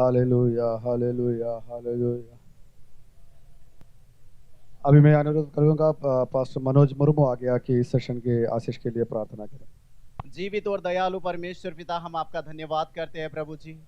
Hallelujah, hallelujah, hallelujah. अभी मैं अनुरोध करूंगा पास्टर मनोज मुर्मू आ गया कि इस सेशन के आशीष के लिए प्रार्थना करें। जीवित और दयालु परमेश्वर पिता, हम आपका धन्यवाद करते हैं प्रभु जी।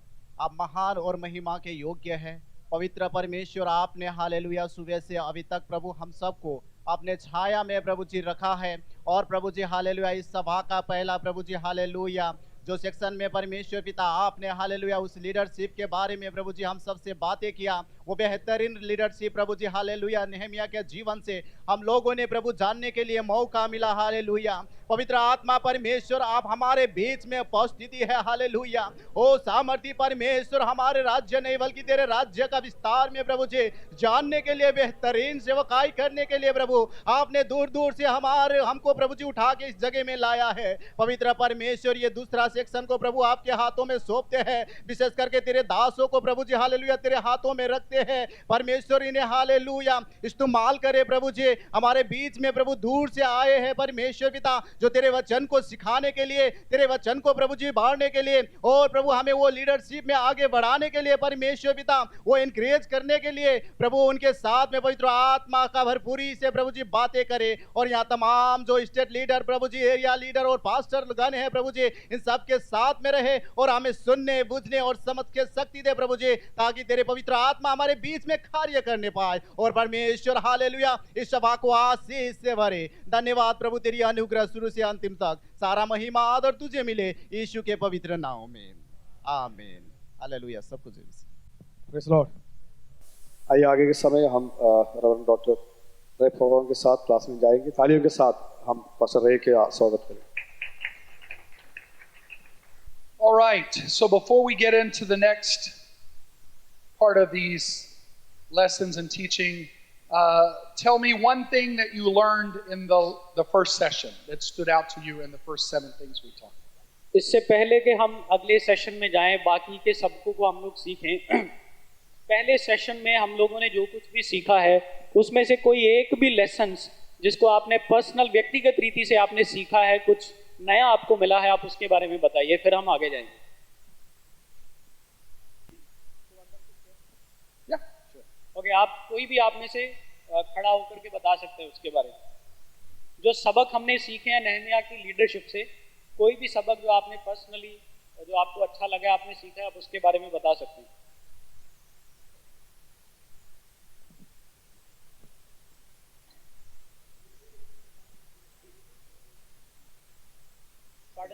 आप महान और महिमा के योग्य हैं। पवित्र परमेश्वर, आपने हालेलुया सुबह से अभी तक प्रभु हम सबको अपने छाया में प्रभु जी रखा है। और प्रभु जी हालेलुया इस सभा का पहला प्रभु जी हालेलुया जो सेक्शन में परमेश्वर पिता आपने हालेलुया उस लीडरशिप के बारे में प्रभु जी हम सबसे बातें किया, वो बेहतरीन लीडरशिप प्रभु जी हालेलुया नेहमिया के जीवन से हम लोगों ने प्रभु जानने के लिए मौका मिला। हालेलुया पवित्र आत्मा परमेश्वर, आप हमारे बीच में उपस्थिति है। हालेलुया ओ सामर्थी परमेश्वर, हमारे राज्य नहीं बल्कि तेरे राज्य का विस्तार में प्रभु जी जानने के लिए, बेहतरीन सेवकाई करने के लिए प्रभु आपने दूर दूर से हमको प्रभु जी उठा के इस जगह में लाया है। पवित्र परमेश्वर, ये दूसरा सेक्शन को प्रभु आपके हाथों में सौंपते हैं, विशेष करके तेरे दासों को प्रभु जी हालेलुया तेरे हाथों में रखते हैं। परमेश्वर इन्हें हालेलुया इस्तेमाल करे प्रभु जी, हमारे बीच में प्रभु दूर से आए हैं परमेश्वर पिता, जो तेरे वचन को सिखाने के लिए, तेरे वचन को प्रभु जी बांटने के लिए, और प्रभु हमें वो लीडरशिप में आगे बढ़ाने के लिए परमेश्वर पिता वो एनकरेज करने के लिए प्रभु उनके साथ में पवित्र आत्मा का भरपूरी से प्रभु जी बातें करे। और यहाँ तमाम जो स्टेट लीडर प्रभु जी, एरिया लीडर और पास्टर गण है प्रभु जी, इन सब के साथ में रहे और हमें सुनने बुझने और समझ के शक्ति दे प्रभु जी, ताकि तेरे पवित्र आत्मा हमारे बीच में कार्य करने पाए। और परमेश्वर हालेलुया इस सभा को आशीष से भरे। धन्यवाद प्रभु, तेरी अनुग्रह शुरू से अंतिम तक सारा महिमा आदर तुझे मिले यीशु के पवित्र नाम में, आमीन। हालेलुया। सब कुछ प्रेज़ लॉर्ड। आइए आगे के समय हम रेवरेंड डॉक्टर रे फॉर्म के साथ क्लास में जाएंगे। तालियों के साथ हम पास्टर रे के स्वागत करें। All right, so before we get into the next part of these lessons and teaching, tell me one thing that you learned in the first session that stood out to you in the first 7 things we talked about. इससे पहले कि हम अगले session में जाएं, बाकी के सबको को हम लोग सीखें, पहले सेशन में हम लोगों ने जो कुछ भी सीखा है उसमें से कोई एक भी लेसन्स जिसको आपने पर्सनल व्यक्तिगत रीति से आपने सीखा है, कुछ नया आपको मिला है, आप उसके बारे में बताइए, फिर हम आगे जाएंगे। ओके, आप कोई भी आप में से खड़ा होकर के बता सकते हैं उसके बारे में, जो सबक हमने सीखे हैं नेहमिया की लीडरशिप से। कोई भी सबक जो आपने पर्सनली, जो आपको अच्छा लगा आपने सीखा है, आप उसके बारे में बता सकते हैं। A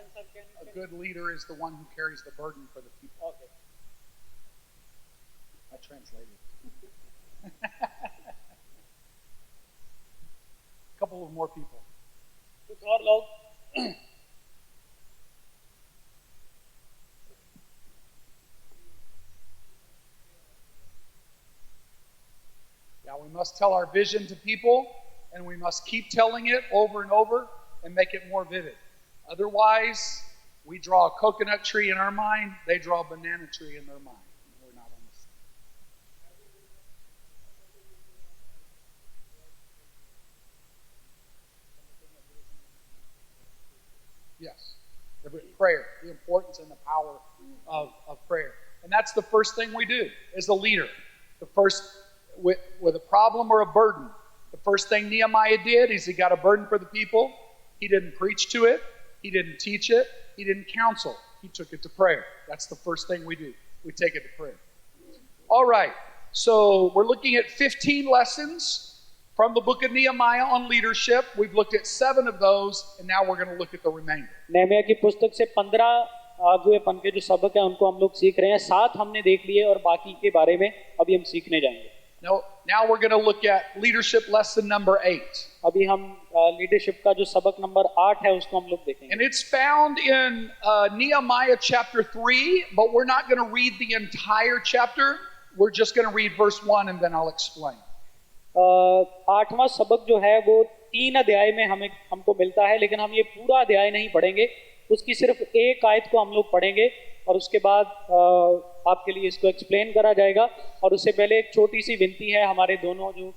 good leader is the one who carries the burden for the people. Okay. I translated. A couple of more people. कुछ और लोग? Yeah, we must tell our vision to people, and we must keep telling it over and over and make it more vivid. Otherwise, we draw a coconut tree in our mind, they draw a banana tree in their mind. We're not on the same. Yes, prayer, the importance and the power of prayer. And that's the first thing we do as a leader. The first, with a problem or a burden, the first thing Nehemiah did is he got a burden for the people. He didn't preach to it. He didn't teach it. He didn't counsel. He took it to prayer. That's the first thing we do. We take it to prayer. All right. So we're looking at 15 lessons from the book of Nehemiah on leadership. We've looked at 7 of those, and now we're going to look at the remainder. Nehemiah की पुस्तक से 15 अगुएपन के जो सबक है उनको हम लोग सीख रहे हैं। 7 हमने देख लिए और बाकी के बारे में अभी हम सीखने जाएंगे। Now we're going to look at leadership lesson number 8. अभी हम लीडरशिप का जो सबक नंबर 8 है उसको हम लोग देखेंगे। And it's found in Nehemiah chapter 3, but we're not going to read the entire chapter. We're just going to read verse 1 and then I'll explain. 8वां सबक जो है वो 3 अध्याय में हमको मिलता है, लेकिन हम ये पूरा अध्याय नहीं पढ़ेंगे, उसकी सिर्फ एक आयत को हम लोग पढ़ेंगे और उसके बाद आपके लिए इसको एक्सप्लेन करा जाएगा। और उससे पहले एक छोटी सी विनती है, हमारे दोनों जो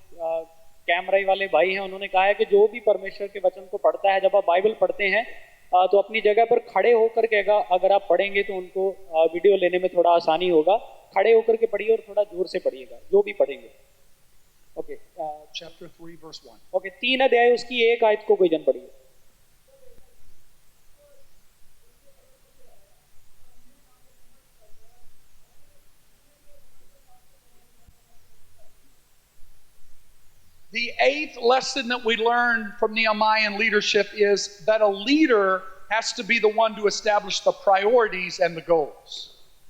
कैमरा वाले भाई हैं उन्होंने कहा है कि जो भी परमेश्वर के वचन को पढ़ता है, जब आप बाइबल पढ़ते हैं तो अपनी जगह पर खड़े होकर के अगर आप पढ़ेंगे तो उनको वीडियो लेने में थोड़ा आसानी होगा। खड़े होकर के पढ़िए और थोड़ा जोर से पढ़िएगा जो भी पढ़ेंगे। Okay Chapter 3, verse 1. ओके 3 अध्याय उसकी एक आयत को कोई जन पढ़िए। The eighth lesson that we learn from Nehemiah leadership is that a leader has to be the one to establish the priorities and the goals.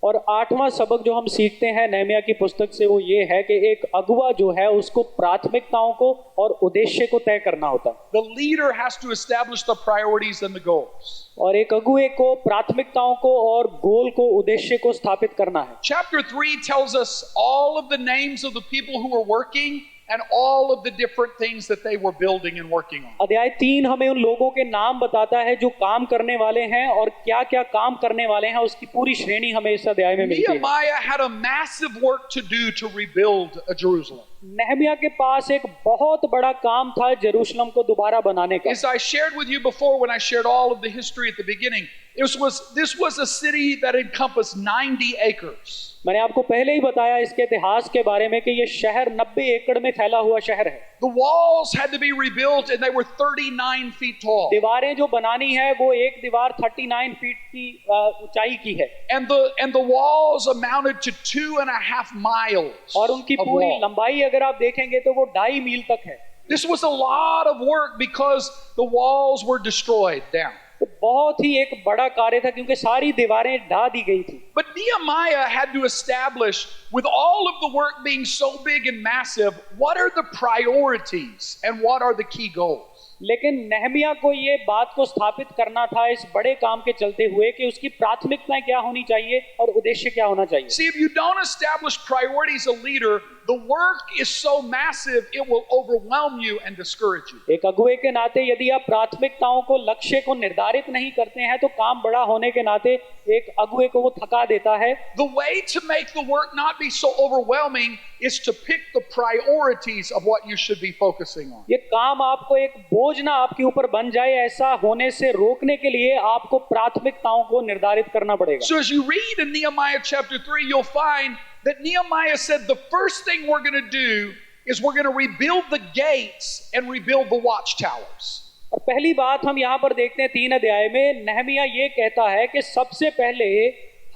और 8वां सबक जो हम सीखते हैं नहम्याह की पुस्तक से वो ये है कि एक अगुवा जो है उसको प्राथमिकताओं को और उद्देश्य को तय करना होता है। The leader has to establish the priorities and the goals. और एक अगुवे को प्राथमिकताओं को और गोल को उद्देश्य को स्थापित करना है। Chapter 3 tells us all of the names of the people who were working and all of the different things that they were building and working on. अध्याय 3 हमें उन लोगों के नाम बताता है जो काम करने वाले हैं और क्या-क्या काम करने वाले हैं उसकी पूरी श्रेणी हमें इस अध्याय में मिलती है। Nehemiah had a massive work to do to rebuild Jerusalem. नहम्याह के पास एक बहुत बड़ा काम था यरूशलेम को दोबारा बनाने का। As I shared with you before when I shared all of the history at the beginning, this was a city that encompassed 90 acres. मैंने आपको पहले ही बताया इसके इतिहास के बारे में कि ये शहर 90 एकड़ में फैला हुआ शहर है। The walls had to be rebuilt and they were 39 feet tall. दीवारें जो बनानी है वो एक दीवार 39 फीट की ऊंचाई की है। And the walls amounted to 2.5 miles. और उनकी of पूरी wall. लंबाई अगर आप देखेंगे तो वो 2.5 मील तक है। This was a lot of work because the walls were destroyed down. तो बहुत ही एक बड़ा कार्य था क्योंकि सारी दीवारें ढा दी गई थी। But Nehemiah had to establish, with all of the work being so big and massive, what are the priorities and what are the key goals? लेकिन नहम्याह को ये बात को स्थापित करना था इस बड़े काम के चलते हुए कि उसकी प्राथमिकताएं क्या होनी चाहिए और उद्देश्य क्या होना चाहिए। See, if you don't establish priorities as a leader, the work is so massive it will overwhelm you and discourage you. एक अगुवे के नाते यदि आप प्राथमिकताओं को लक्ष्य को निर्धारित नहीं करते हैं तो काम बड़ा होने के नाते एक अगुवे को वो थका देता है। The way to make the work not be so overwhelming is to pick the priorities of what you should be focusing on. ये काम आपको एक बोझ ना आपके ऊपर बन जाए ऐसा होने से रोकने के लिए आपको प्राथमिकताओं को निर्धारित करना पड़ेगा। So as you read in Nehemiah chapter 3, you'll find that Nehemiah said the first thing we're going to do is we're going to rebuild the gates and rebuild the watchtowers. और पहली बात हम यहाँ पर देखते हैं 3 अध्याय में नहम्याह ये कहता है कि सबसे पहले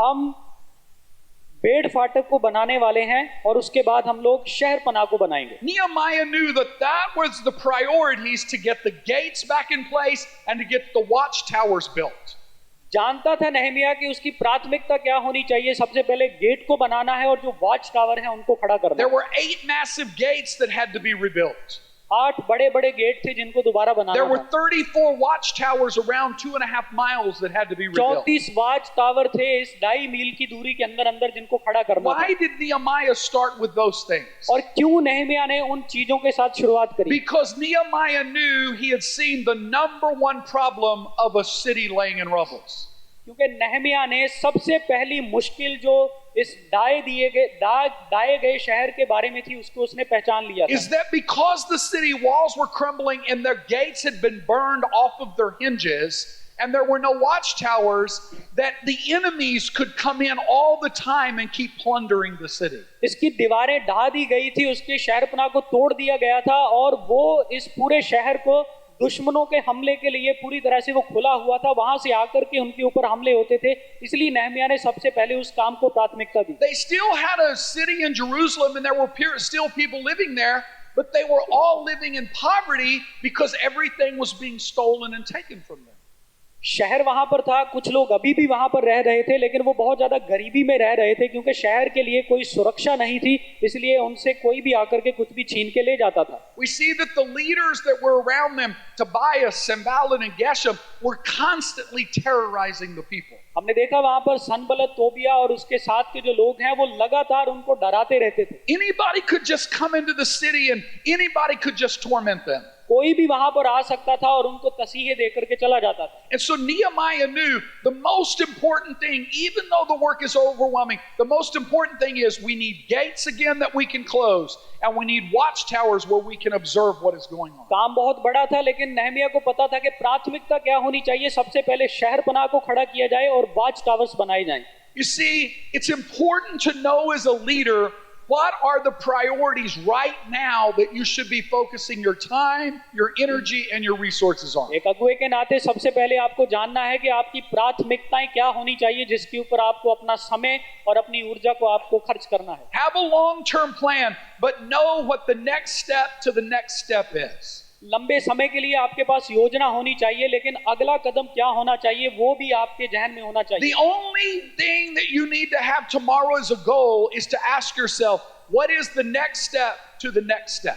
हम बेड़ फाटक को बनाने वाले हैं और उसके बाद हम लोग शहर पनाह को बनाएंगे। Nehemiah knew that that was the priorities to get the gates back in place and to get the watchtowers built. जानता था नहम्याह कि उसकी प्राथमिकता क्या होनी चाहिए। सबसे पहले गेट को बनाना है और जो वॉच टावर है उनको खड़ा करना There है। were 8 massive gates that had to be rebuilt. 8 बड़े-बड़े गेट थे जिनको दोबारा बनाना There were था। 34 watchtowers around 2.5 miles that had to be rebuilt. 34 watch tower थे इस 2.5 मील की दूरी के अंदर अंदर जिनको खड़ा करना था। Why did Nehemiah start with those things? और क्यों नहम्याह ने उन चीजों के साथ शुरुआत करी? Because Nehemiah knew he had seen the number one problem of a city laying in rubble. क्योंकि नहम्याह ने सबसे पहली मुश्किल जो इस दाए गए शहर के बारे में थी उसको उसने पहचान लिया था। Is that because the city walls were crumbling and their gates had been burned off of their hinges and there were no watchtowers, that the enemies could come in all the time and keep plundering the city. इसकी दीवारें ढा दी गई थी, उसके शहर पनाह को तोड़ दिया गया था और वो इस पूरे शहर को दुश्मनों के हमले के लिए पूरी तरह से वो खुला हुआ था। वहां से आकर के उनके ऊपर हमले होते थे, इसलिए नहम्याह ने सबसे पहले उस काम को प्राथमिकता दी। They still had a city in Jerusalem and there were still people living there, but they were all living in poverty because everything was being stolen and taken from them. शहर वहां पर था, कुछ लोग अभी भी वहां पर रह रहे थे, लेकिन वो बहुत ज्यादा गरीबी में रह रहे थे क्योंकि शहर के लिए कोई सुरक्षा नहीं थी, इसलिए उनसे कोई भी आकर के कुछ भी छीन के ले जाता था। We see that the leaders that were around them, Tobias, Sanballat, and Geshem, were constantly terrorizing the people. हमने देखा वहां पर सनबलत, तोबिया और उसके साथ के जो लोग हैं वो लगातार उनको डराते रहते थे। Anybody could just come into the city and anybody could just torment them. कोई भी वहां पर आ सकता था और उनको तसीहे देकर के चला जाता था। And so Nehemiah knew the most important thing, even though the work is overwhelming, the most important thing is we need gates again that we can close and we need watchtowers where we can observe what is going on. काम बहुत बड़ा था, लेकिन नहम्याह को पता था कि प्राथमिकता क्या होनी चाहिए। सबसे पहले शहर पनाह को खड़ा किया जाए और वॉच टावर्स बनाए जाएं। You see, it's important to know as a leader what are the priorities right now that you should be focusing your time, your energy, and your resources on. एक अगुवे के नाते सबसे पहले आपको जानना है कि आपकी प्राथमिकताएं क्या होनी चाहिए, जिसके ऊपर आपको अपना समय और अपनी ऊर्जा को आपको खर्च करना है. Have a long-term plan, but know what the next step to the next step is. लंबे समय के लिए आपके पास योजना होनी चाहिए, लेकिन अगला कदम क्या होना चाहिए वो भी आपके जहन में होना चाहिए. The only thing that you need to have tomorrow as a goal is to ask yourself, what is the next step to the next step?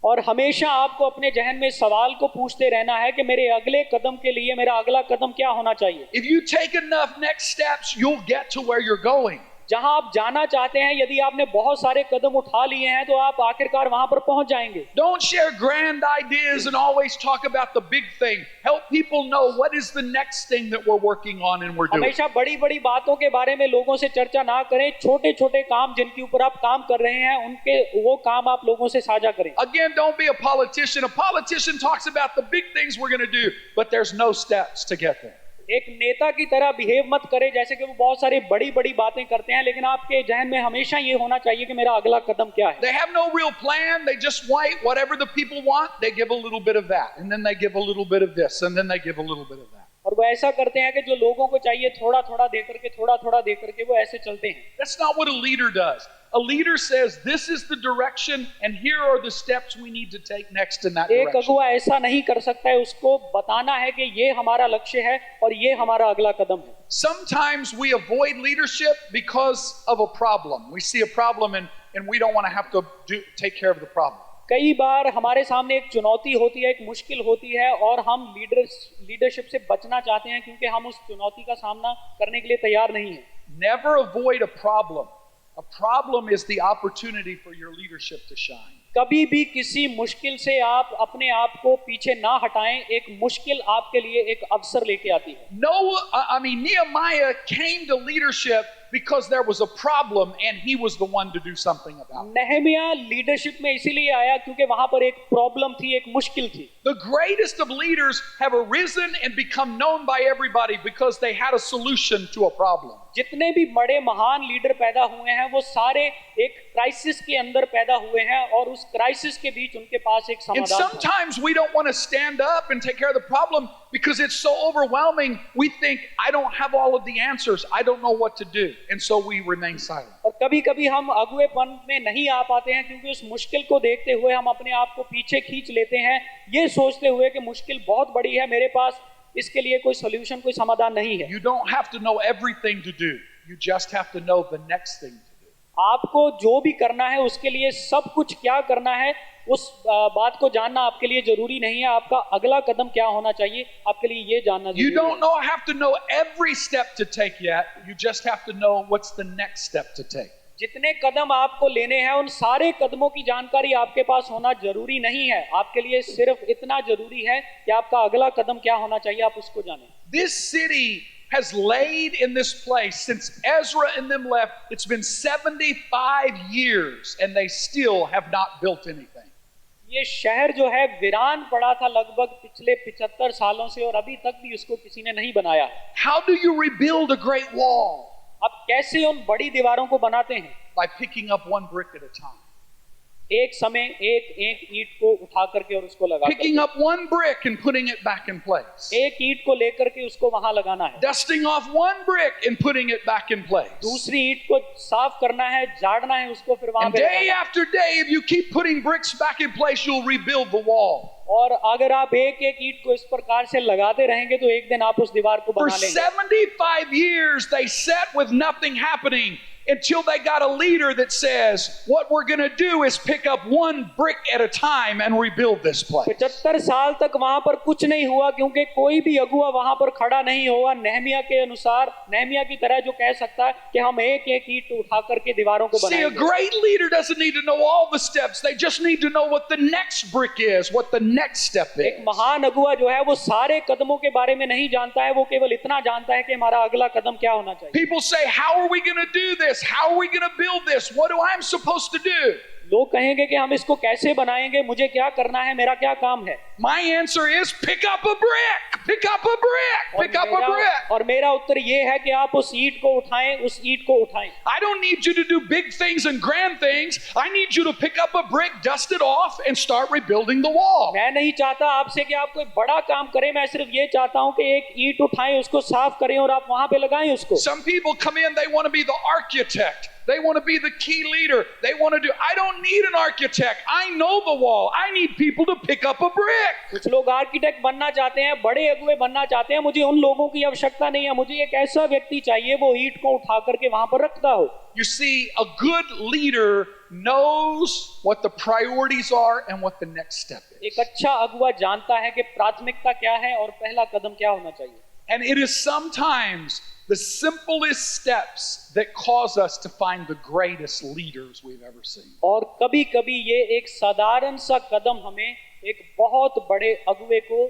और हमेशा आपको अपने जहन में सवाल को पूछते रहना है कि मेरे अगले कदम के लिए मेरा अगला कदम क्या होना चाहिए. If you take enough next steps, you'll get to where you're going. जहां आप जाना चाहते हैं, यदि आपने बहुत सारे कदम उठा लिए हैं तो आप आखिरकार वहां पर पहुंच जाएंगे. Don't share grand ideas and always talk about the big thing. Help people know what is the next thing that we're working on and we're doing. हमेशा बड़ी बड़ी बातों के बारे में लोगों से चर्चा ना करें. छोटे छोटे काम जिनके ऊपर आप काम कर रहे हैं, उनके वो काम आप लोगों से साझा करें. Again, don't be a politician. A politician talks about the big things we're going to do, but there's no steps to get there. एक नेता की तरह बिहेव मत करें जैसे कि वो बहुत सारी बड़ी बड़ी बातें करते हैं, लेकिन आपके जहन में हमेशा ये होना चाहिए कि मेरा अगला कदम क्या है. They have no real plan. They just want whatever the people want. They give a little bit of that, and then they give a little bit of this, and then they give a little bit of that. और वो ऐसा करते हैं कि जो लोगों को चाहिए थोड़ा थोड़ा दे करके थोड़ा थोड़ा दे करके वो ऐसे चलते हैं. That's not what a leader does. A leader says, this is the direction, and here are the steps we need to take next in that एक direction. अगुवा ऐसा नहीं कर सकता है. उसको बताना है कि ये हमारा लक्ष्य है और ये हमारा अगला कदम है. Sometimes we avoid leadership because of a problem. We see a problem and we don't want to have to take care of the problem. कई बार हमारे सामने एक चुनौती होती है, एक मुश्किल होती है, और हम लीडरशिप से बचना चाहते हैं क्योंकि हम उस चुनौती का सामना करने के लिए तैयार नहीं हैं. Never avoid a problem. A problem is the opportunity for your leadership to shine. कभी भी किसी मुश्किल से आप अपने आप को पीछे ना हटाएं. एक मुश्किल आपके लिए एक अवसर लेके आती है. Nehemiah came to leadership because there was a problem and he was the one to do something about it. Nehemiah leadership में इसीलिए आया क्योंकि वहां पर एक प्रॉब्लम थी, एक मुश्किल थी. The greatest of leaders have arisen and become known by everybody because they had a solution to a problem. जितने भी बड़े महान लीडर पैदा हुए हैं वो सारे एक क्राइसिस के अंदर पैदा हुए हैं और उस क्राइसिस के बीच उनके पास एक And समाधान था. sometimes we don't want to stand up and take care of the problem because it's so overwhelming. We think, I don't have all of the answers. I don't know what to do. And so we remain silent. और कभी-कभी हम अगुवेपन में नहीं आ पाते हैं क्योंकि उस मुश्किल को देखते हुए हम अपने आप को पीछे खींच लेते हैं, ये सोचते हुए कि मुश्किल बहुत बड़ी है, मेरे पास इसके लिए कोई सॉल्यूशन, कोई समाधान नहीं है. You don't have to know everything to do. You just have to know the next thing to do. आपको जो भी करना है उसके लिए सब कुछ क्या करना है उस बात को जानना आपके लिए जरूरी नहीं है. आपका अगला कदम क्या होना चाहिए आपके लिए ये जानना You जरूरी don't have to know every step to take yet. You just have to know what's the next step to take. जितने कदम आपको लेने हैं उन सारे कदमों की जानकारी आपके पास होना जरूरी नहीं है. आपके लिए सिर्फ इतना जरूरी है कि आपका अगला कदम क्या होना चाहिए, आप उसको जानें. This city has laid in this place since Ezra and them left. It's been 75 years and they still have not built anything. ये शहर जो है वीरान पड़ा था लगभग पिछले 75 सालों से और अभी तक भी उसको किसी ने नहीं बनाया. How do you rebuild a great wall? आप कैसे उन बड़ी दीवारों को बनाते हैं? By picking up one brick at a time. एक समय एक एक ईंट को उठा करके और उसको लगा Picking up one brick and putting it back in place. एक ईंट को लेकर के उसको वहां लगाना है. Dusting off one brick and putting it back in place. दूसरी ईंट को साफ करना है, झाड़ना है उसको, फिर वहां And पे day लगाना है. after day, if you keep putting bricks back in place, you'll rebuild the wall. और अगर आप एक एक ईंट को इस प्रकार से लगाते रहेंगे तो एक दिन आप उस दीवार को For बना लेंगे. 75 years, they sat with nothing happening until they got a leader that says, what we're going to do is pick up one brick at a time and rebuild this place. 75 साल तक वहां पर कुछ नहीं हुआ क्योंकि कोई भी अगुआ वहां पर खड़ा नहीं हुआ नेहमिया के अनुसार, नेहमिया की तरह जो कह सकता है कि हम एक एक ईंट उठा करके दीवारों को See, a बनाएंगे. great leader doesn't need to know all the steps. They just need to know what the next brick is, what the next step एक is. महान अगुआ जो है वो सारे कदमों के बारे में नहीं जानता है, वो केवल इतना जानता है कि हमारा अगला कदम क्या होना चाहिए. People say, how are we going to do this? How are we going to build this? What am I supposed to do? लोग कहेंगे कि हम इसको कैसे बनाएंगे, मुझे क्या करना है, मेरा क्या काम है। My answer is pick up a brick. Pick up a brick. Pick up a brick. और मेरा उत्तर ये है कि आप उस ईंट को उठाएं, उस ईंट को उठाएं। I don't need you to do big things and grand things. I need you to pick up a brick, dust it off, and start rebuilding the wall. मैं नहीं चाहता आपसे कि आप कोई बड़ा काम करें, मैं सिर्फ ये चाहता हूं कि एक ईंट उठाएं, उसको साफ करें और आप वहां पे लगाएं उसको। Some people come in, they want to be the architect. They want to be the key leader. They want to do, I don't need an architect. I know the wall. I need people to pick up a brick. कुछ लोग architect बनना चाहते हैं, बड़े अगुवे बनना चाहते हैं, मुझे उन लोगों की आवश्यकता नहीं है, मुझे एक ऐसा व्यक्ति चाहिए वो ईंट को उठा करके वहां पर रखता हो। You see, a good leader knows what the priorities are and what the next step is. एक अच्छा अगुवा जानता है कि प्राथमिकता क्या है और पहला कदम क्या होना चाहिए। And it is sometimes the simplest steps that cause us to find the greatest leaders we've ever seen. और कभी-कभी ये एक साधारण सा कदम हमें एक बहुत बड़े अगुवे को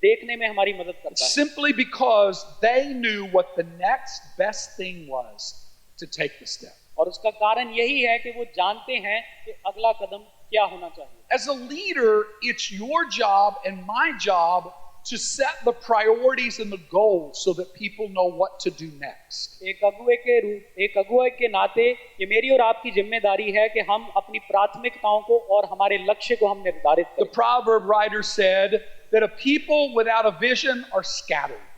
देखने में हमारी मदद करता है। Simply because they knew what the next best thing was to take the step. और उसका कारण यही है कि वो जानते हैं कि अगला कदम क्या होना चाहिए। As a leader, it's your job and my job to set the priorities and the goals so that people know what to do next. एक अगुवे के नाते ये मेरी और आपकी जिम्मेदारी है कि हम अपनी प्राथमिकताओं को और हमारे लक्ष्य को हम निर्धारित The करें। proverb writer said that a people without a vision are scattered.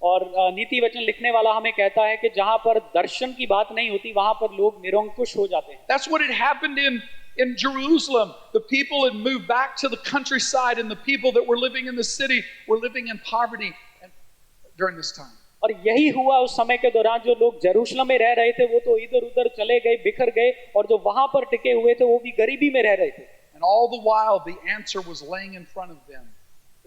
और नीति वचन लिखने वाला हमें कहता है कि जहां पर दर्शन की बात नहीं होती वहां पर लोग निरंकुश हो जाते हैं। That's what had happened in Jerusalem. The people had moved back to the countryside, and the people that were living in the city were living in poverty during this time. और यही हुआ उस समय के दौरान, जो लोग यरूशलेम में रह रहे थे वो तो इधर उधर चले गए, बिखर गए, और जो वहां पर टिके हुए थे वो भी गरीबी में रह रहे थे। And all the while, the answer was laying in front of them.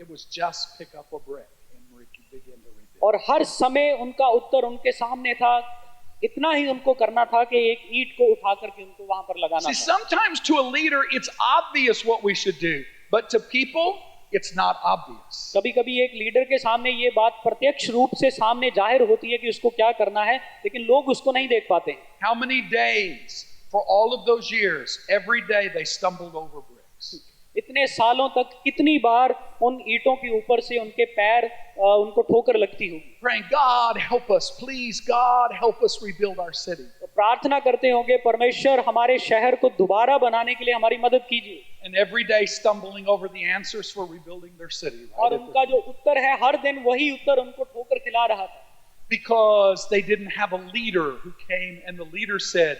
It was just pick up a brick and begin to rebuild. और हर समय उनका उत्तर उनके सामने था, इतना ही उनको करना था कि एक ईंट को उठा करके उनको वहां पर लगाना See, था। sometimes to a leader, it's obvious what we should do, but to people, it's not obvious. कभी-कभी एक लीडर के सामने ये बात प्रत्यक्ष रूप से सामने जाहिर होती है कि उसको क्या करना है, लेकिन लोग उसको नहीं देख पाते हैं। How many days for all of those years, every day they stumbled over bricks? इतने सालों तक कितनी बार उन ईंटों के ऊपर से उनके पैर उनको ठोकर लगती होगी। Praying, God help us, please, God help us rebuild our city. तो प्रार्थना करते होंगे, परमेश्वर हमारे शहर को दोबारा बनाने के लिए हमारी मदद कीजिए। And every day stumbling over the answers for rebuilding their city. और उनका जो उत्तर है, हर दिन वही उत्तर उनको ठोकर खिला रहा था। Because they didn't have a leader who came and the leader said,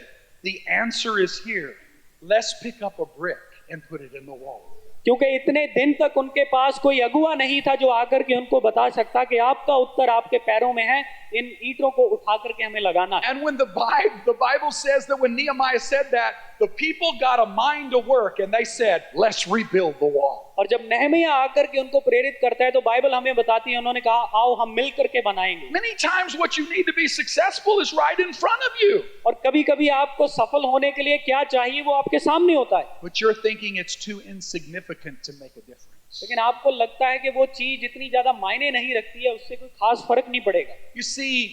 the answer is here. Let's pick up a brick and put it in the wall. क्योंकि इतने दिन तक उनके पास कोई अगुवा नहीं था जो आकर के उनको बता सकता कि आपका उत्तर आपके पैरों में है, इन ईंटों को उठा करके हमें लगाना है। And when the Bible says that when Nehemiah said that, the people got a mind to work and they said, let's rebuild the wall. और जब नहमिया आकर के उनको प्रेरित करता है तो बाइबल हमें बताती है, उन्होंने कहा आओ हम मिल करके बनाएंगे। Many times what you need to be successful is right in front of you. और कभी-कभी आपको सफल होने के लिए क्या चाहिए वो आपके सामने होता है, But you're thinking it's too insignificant to make a difference. लेकिन आपको लगता है कि वो चीज इतनी ज्यादा मायने नहीं रखती है, उससे कोई खास फर्क नहीं पड़ेगा। You see,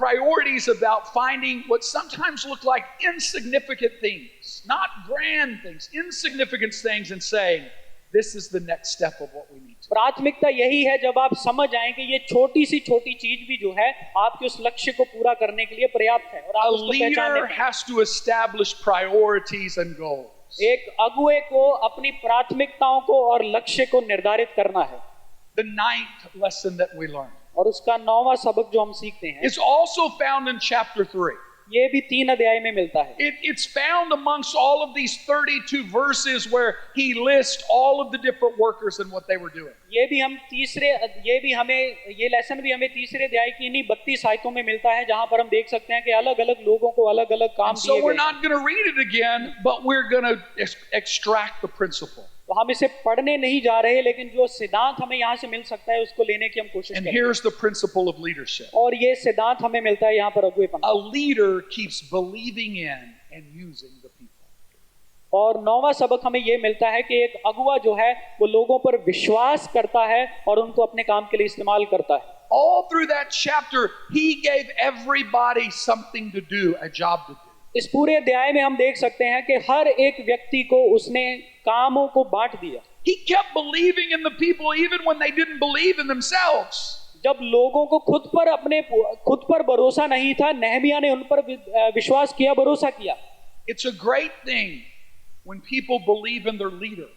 priorities about finding what sometimes look like insignificant things, not grand things, insignificant things, and saying, this is the next step of what we need to do. प्राथमिकता यही है जब आप समझ आए कि ये छोटी सी छोटी चीज भी जो है आपके उस लक्ष्य को पूरा करने के लिए पर्याप्त है और आप A उसको पहचान leader लेते हैं। has to establish priorities and goals. एक अगुवे को अपनी प्राथमिकताओं को और लक्ष्य को निर्धारित करना है। The ninth lesson that we learn और उसका 9वां सबक जो हम सीखते हैं is also found in chapter 3. ये भी 3 अध्याय में मिलता है। It's found amongst all of these 32 verses where he lists all of the different workers and what they were doing. ये भी हमें ये लेसन भी हमें तीसरे अध्याय की इन्हीं 32 आयतों में मिलता है, जहां पर हम देख सकते हैं कि अलग-अलग लोगों को अलग-अलग काम And so दिए we're गए। not going to read it again, but we're going to extract the principle. तो हम इसे पढ़ने नहीं जा रहे, लेकिन जो सिद्धांत हमें यहाँ से मिल सकता है उसको लेने की हम कोशिश And करेंगे। here's the principle of leadership. और ये सिद्धांत हमें मिलता है यहाँ पर अगुवेपन। A leader keeps believing in and using the people. और 9वां सबक हमें ये मिलता है कि एक अगुवा जो है वो लोगों पर विश्वास करता है और उनको अपने काम के लिए इस्तेमाल करता है। All through that chapter, he gave everybody something to do, a job to do. इस पूरे अध्याय में हम देख सकते हैं कि हर एक व्यक्ति को उसने कामों को बांट दिया। He kept believing in the people even when they didn't believe in themselves. जब लोगों को खुद पर भरोसा नहीं था, नहमिया ने उन पर विश्वास किया, भरोसा किया। It's a great thing when people believe in their leader,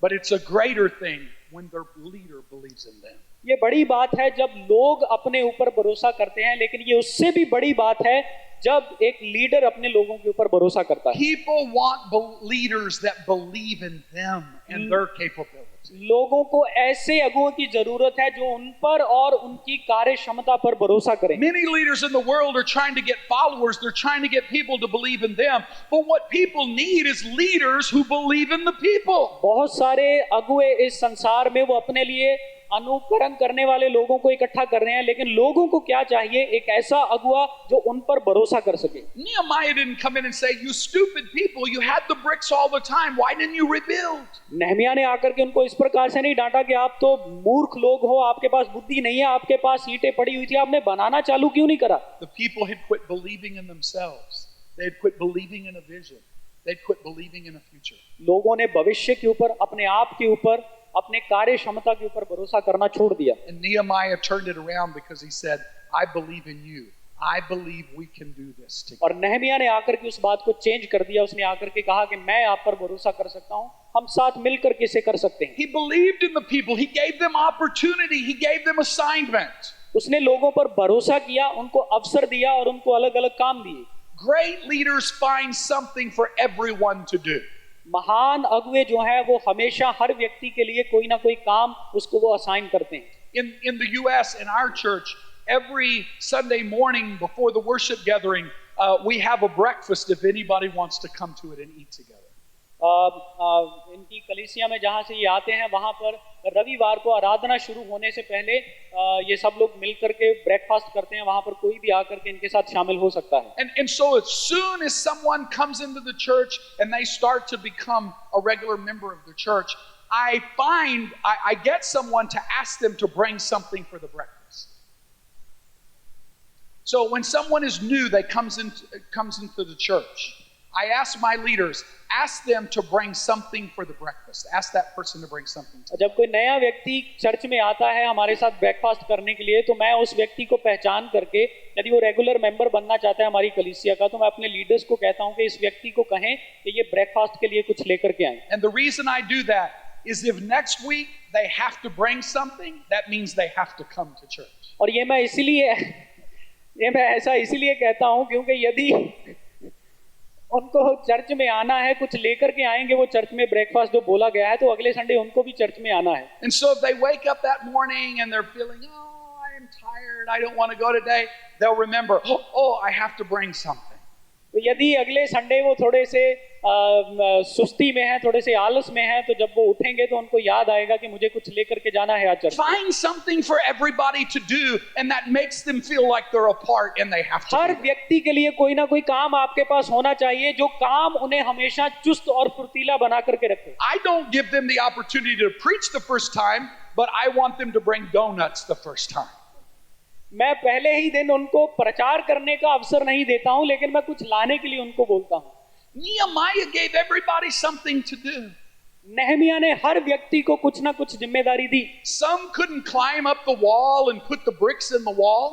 but it's a greater thing when their leader believes in them. ये बड़ी बात है जब लोग अपने ऊपर भरोसा करते हैं, लेकिन ये उससे भी बड़ी बात है जब एक लीडर अपने लोगों के ऊपर भरोसा करता है। People want leaders that believe in them and their capabilities. लोगों को ऐसे अगुओं की जरूरत है जो उन पर और उनकी कार्य क्षमता पर भरोसा करें। Many leaders in the world are trying to get followers. They're trying to get people to believe in them. But what people need is leaders who believe in the people. बहुत सारे अगुए इस संसार में वो अपने लिए अनुकरण करने वाले लोगों को इकट्ठा कर रहे हैं, लेकिन लोगों को क्या चाहिए? एक ऐसा अगुआ जो उन पर भरोसा कर सके। Nehemiah didn't come in and say, "You stupid people, you had the bricks all the time. Why didn't you rebuild?" Nehemiah ने आकर के उनको इस प्रकार से नहीं डांटा कि आप तो मूर्ख लोग हो, आपके पास बुद्धि नहीं है, आपके पास ईंटें पड़ी हुई थी, आपने बनाना चालू क्यों नहीं करा? The people had quit believing in themselves. They had quit believing in a vision. They'd quit believing in a future. लोगों ने भविष्य के ऊपर, अपने आप के ऊपर, अपने कार्य क्षमता के ऊपर भरोसा करना छोड़ दिया। And Nehemiah turned it around because he said, "I believe in you. I believe we can do this together." और नहमिया ने आकर के उस बात को चेंज कर दिया। उसने आकर के कहा कि मैं आप पर भरोसा कर सकता हूं, हम साथ मिलकर के इसे कर सकते हैं। He believed in the people. He gave them opportunity. He gave them assignment. उसने लोगों पर भरोसा किया, उनको अवसर दिया और उनको अलग-अलग काम दिए। Great leaders find something for everyone to do. महान अगुए जो हैं वो हमेशा हर व्यक्ति के लिए कोई ना कोई काम उसको वो असाइन करते हैं। In the U.S., in our church, every Sunday morning before the worship gathering, we have a breakfast if anybody wants to come to it and eat together. इनकी कलीसिया में जहाँ से ये आते हैं वहाँ पर रविवार को आराधना शुरू होने से पहले ये सब लोग मिलकर के ब्रेकफास्ट करते हैं। वहाँ पर कोई भी आकर के इनके साथ शामिल हो सकता है। And so as soon as someone comes into the church and they start to become a regular member of the church, I get someone to ask them to bring something for the breakfast. So when someone is new that comes into the church, I ask my leaders, ask them to bring something for the breakfast. Ask that person to bring something. जब कोई नया व्यक्ति church में आता है हमारे साथ breakfast करने के लिए, तो मैं उस व्यक्ति को पहचान करके, यदि वो रेगुलर मेंबर बनना चाहता है हमारी कलीसिया का, तो मैं अपने लीडर्स को कहता हूं कि इस व्यक्ति को कहें कि ये ब्रेकफास्ट के लिए कुछ लेकर के आए। And the reason I do that is if next week they have to bring something, that means they have to come to church. और ये मैं ऐसा इसीलिए कहता हूं क्योंकि यदि उनको चर्च में आना है, कुछ लेकर के आएंगे वो चर्च में ब्रेकफास्ट जो बोला गया है, तो अगले संडे उनको भी चर्च में आना है। And so if they wake up that morning and they're feeling, "Oh, I am tired, I don't want to go today," they'll remember, oh, I have to bring something. तो यदि अगले Sunday वो थोड़े से सुस्ती में है, थोड़े से आलस में है, तो जब वो उठेंगे तो उनको याद आएगा कि मुझे कुछ लेकर के जाना है आज church. Find something for everybody to do, and that makes them feel like they're a part and they have to. हर व्यक्ति के लिए कोई ना कोई काम आपके पास होना चाहिए जो काम उन्हें हमेशा चुस्त और फुर्तीला बना करके रखे। I don't give them the opportunity to preach the first time, but I want them to bring donuts the first time. मैं पहले ही दिन उनको प्रचार करने का अवसर नहीं देता हूं, लेकिन मैं कुछ लाने के लिए उनको बोलता हूं। Nehemiah gave everybody something to do. Nehemiah ने हर व्यक्ति को कुछ ना कुछ जिम्मेदारी दी। Some couldn't climb up the wall and put the bricks in the wall,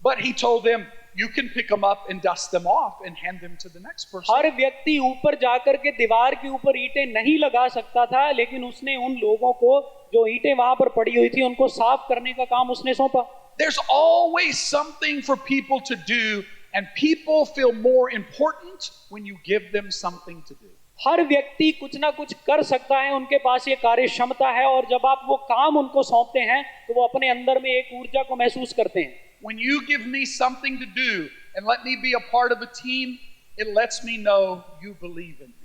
but he told them, you can pick them up and dust them off and hand them to the next person. हर व्यक्ति ऊपर जाकर के दीवार के ऊपर ईंटें नहीं लगा सकता था, लेकिन उसने उन लोगों को जो ईंटें वहां पर पड़ी हुई थी उनको साफ करने का काम उसने सौंपा। There's always something for people to do, and people feel more important when you give them something to do. हर व्यक्ति कुछ ना कुछ कर सकता है, उनके पास ये कार्य क्षमता है, और जब आप वो काम उनको सौंपते हैं तो वो अपने अंदर में एक ऊर्जा को महसूस करते हैं। When you give me something to do and let me be a part of a team, it lets me know you believe in me.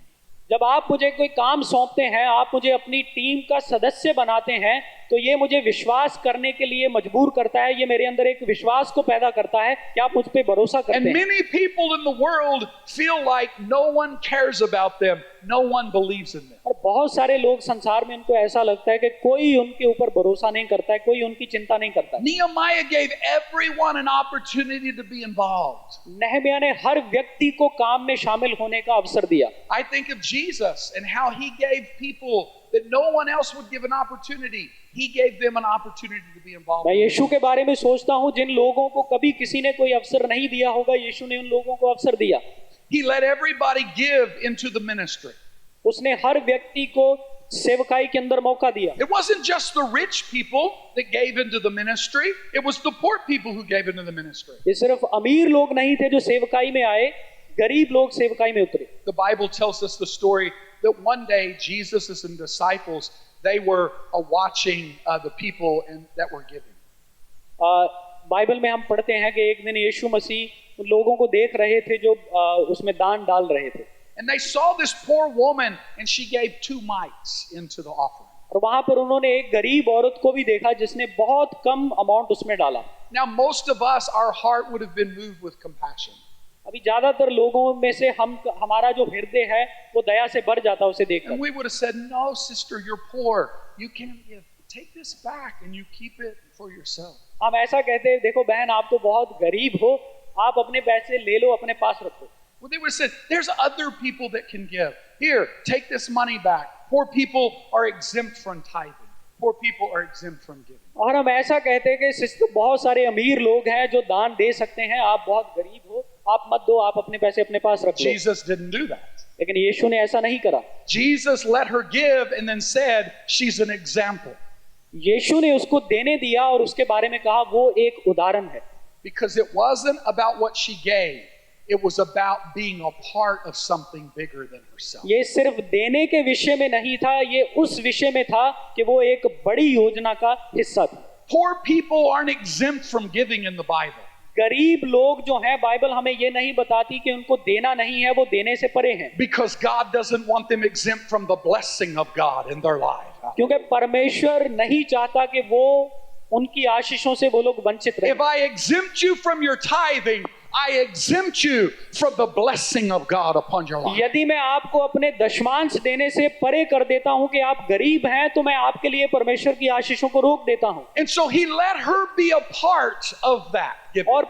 जब आप मुझे कोई काम सौंपते हैं, आप मुझे अपनी टीम का सदस्य बनाते हैं, तो ये मुझे विश्वास करने के लिए मजबूर करता है, ये मेरे अंदर एक विश्वास को पैदा करता है कि आप मुझ पे भरोसा करते And हैं। many people in the world feel like no one cares about them, no one believes in them. और बहुत सारे लोग संसार में उनको ऐसा लगता है कि कोई उनके ऊपर भरोसा नहीं करता है, कोई उनकी चिंता नहीं करता है। Nehemiah gave everyone an opportunity to be involved. नहम्याह ने हर व्यक्ति को काम में शामिल होने का अवसर दिया। I think of Jesus and how he gave people that no one else would give an opportunity. He gave them an opportunity to be involved. मैं यीशु के बारे में सोचता हूँ, जिन लोगों को कभी किसी ने कोई अवसर नहीं दिया होगा, यीशु ने उन लोगों को अवसर दिया। He let everybody give into the ministry. उसने हर व्यक्ति को सेवकाई के अंदर मौका दिया। It wasn't just the rich people that gave into the ministry, it was the poor people who gave into the ministry. ये सिर्फ अमीर लोग नहीं थे जो सेवकाई में आए, गरीब लोग सेवकाई में उतरे। The Bible tells us the story that one day Jesus and disciples, they were watching the people that were giving. Bible में हम पढ़ते हैं कि एक दिन यीशु मसीह उन लोगों को देख रहे थे जो उसमें दान डाल रहे थे। And they saw this poor woman and she gave 2 mites into the offering. और वहां पर उन्होंने एक गरीब औरत को भी देखा जिसने बहुत कम अमाउंट उसमें डाला। Now most of us, our heart would have been moved with compassion. अभी ज्यादातर लोगों में से हमारा जो हृदय है वो दया से भर जाता उसे And देखकर। we would have said, no, sister, you're poor. You can't give. Take this back and you keep it for yourself. हम ऐसा कहते हैं, देखो बहन आप तो बहुत गरीब हो, आप अपने पैसे ले लो, अपने पास रखो। Well, they would have said, there's other people that can give. Here, take this money back. Poor people are exempt from tithing. Poor people are exempt from giving. और हम ऐसा कहते हैं कि सिस्टर बहुत सारे अमीर लोग हैं जो दान दे सकते हैं, आप बहुत गरीब हो, आप मत दो, आप अपने पैसे अपने पास रख लो। Jesus didn't do that. लेकिन यीशु ने ऐसा नहीं करा। Jesus let her give and then said, she's an example. यीशु ने उसको देने दिया और उसके बारे में कहा वो एक उदाहरण है। Because it wasn't about what she gave. It was about being a part of something bigger than herself. ये सिर्फ देने के विषय में नहीं था, ये उस विषय में था कि वो एक बड़ी योजना का हिस्सा था। Poor people aren't exempt from giving in the Bible. गरीब लोग जो हैं, बाइबल हमें ये नहीं बताती कि उनको देना नहीं है, वो देने से परे हैं। Because God doesn't want them exempt from the blessing of God in their life. क्योंकि परमेश्वर नहीं चाहता कि वो उनकी आशीषों से वो लोग वंचित रहें। If I exempt you from your tithing, I exempt you from the blessing of God upon your life. यदि मैं आपको अपने दशमांश देने से परे कर देता हूं कि आप गरीब हैं, तो मैं आपके लिए परमेश्वर की आशीषों को रोक देता हूं। And so he let her be a part of that giving. और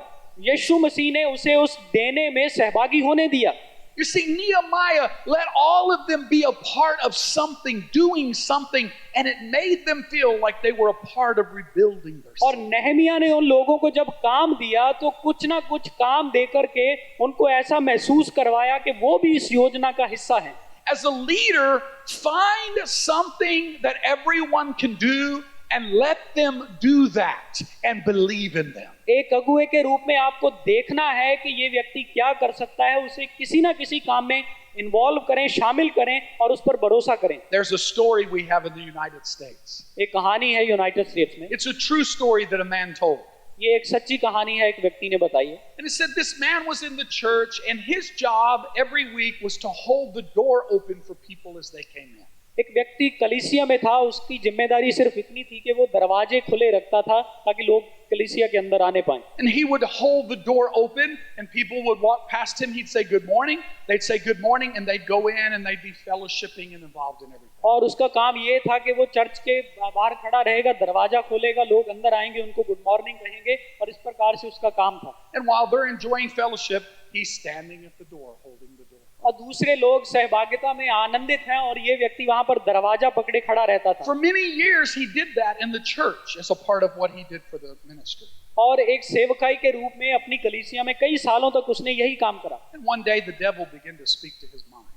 यीशु मसीह ने उसे उस देने में सहभागी होने दिया। You see, Nehemiah let all of them be a part of something, doing something, and it made them feel like they were a part of rebuilding their और city. नहमिया ने उन लोगों को जब काम दिया तो कुछ ना कुछ काम दे करके उनको ऐसा महसूस करवाया कि वो भी इस योजना का हिस्सा हैं। As a leader, find something that everyone can do and let them do that and believe in them. एक अगुए के रूप में आपको देखना है कि ये व्यक्ति क्या कर सकता है, उसे किसी ना किसी काम में इन्वॉल्व करें, शामिल करें और उस पर भरोसा करें। There's a story we have in the United States. एक कहानी है यूनाइटेड स्टेट्स में। It's a true story that a man told. ये एक सच्ची कहानी है, एक व्यक्ति ने बताई है। And it said this man was in the church and his job every week was to hold the door open for people as they came in. एक व्यक्ति कलीसिया में था, उसकी जिम्मेदारी सिर्फ इतनी थी कि वो दरवाजे खुले रखता था ताकि लोग कलीसिया के अंदर आने पाएं। And he would hold the door open and people would walk past him. He'd say good morning. They'd say good morning and they'd go in and they'd be fellowshipping and involved in everything. और उसका काम ये था कि वो church के बाहर खड़ा रहेगा, दरवाजा खोलेगा, लोग अंदर आएंगे, उनको गुड मॉर्निंग कहेंगे और इस प्रकार से उसका काम था। And while they're enjoying fellowship, he's standing at the door holding the door. और दूसरे लोग सहभागिता में आनंदित हैं और ये व्यक्ति वहां पर दरवाजा पकड़े खड़ा रहता था। For many years he did that in the church as a part of what he did for the ministry. और एक सेवकाई के रूप में अपनी कलीसिया में कई सालों तक उसने यही काम करा। And one day the devil began to speak to his mind.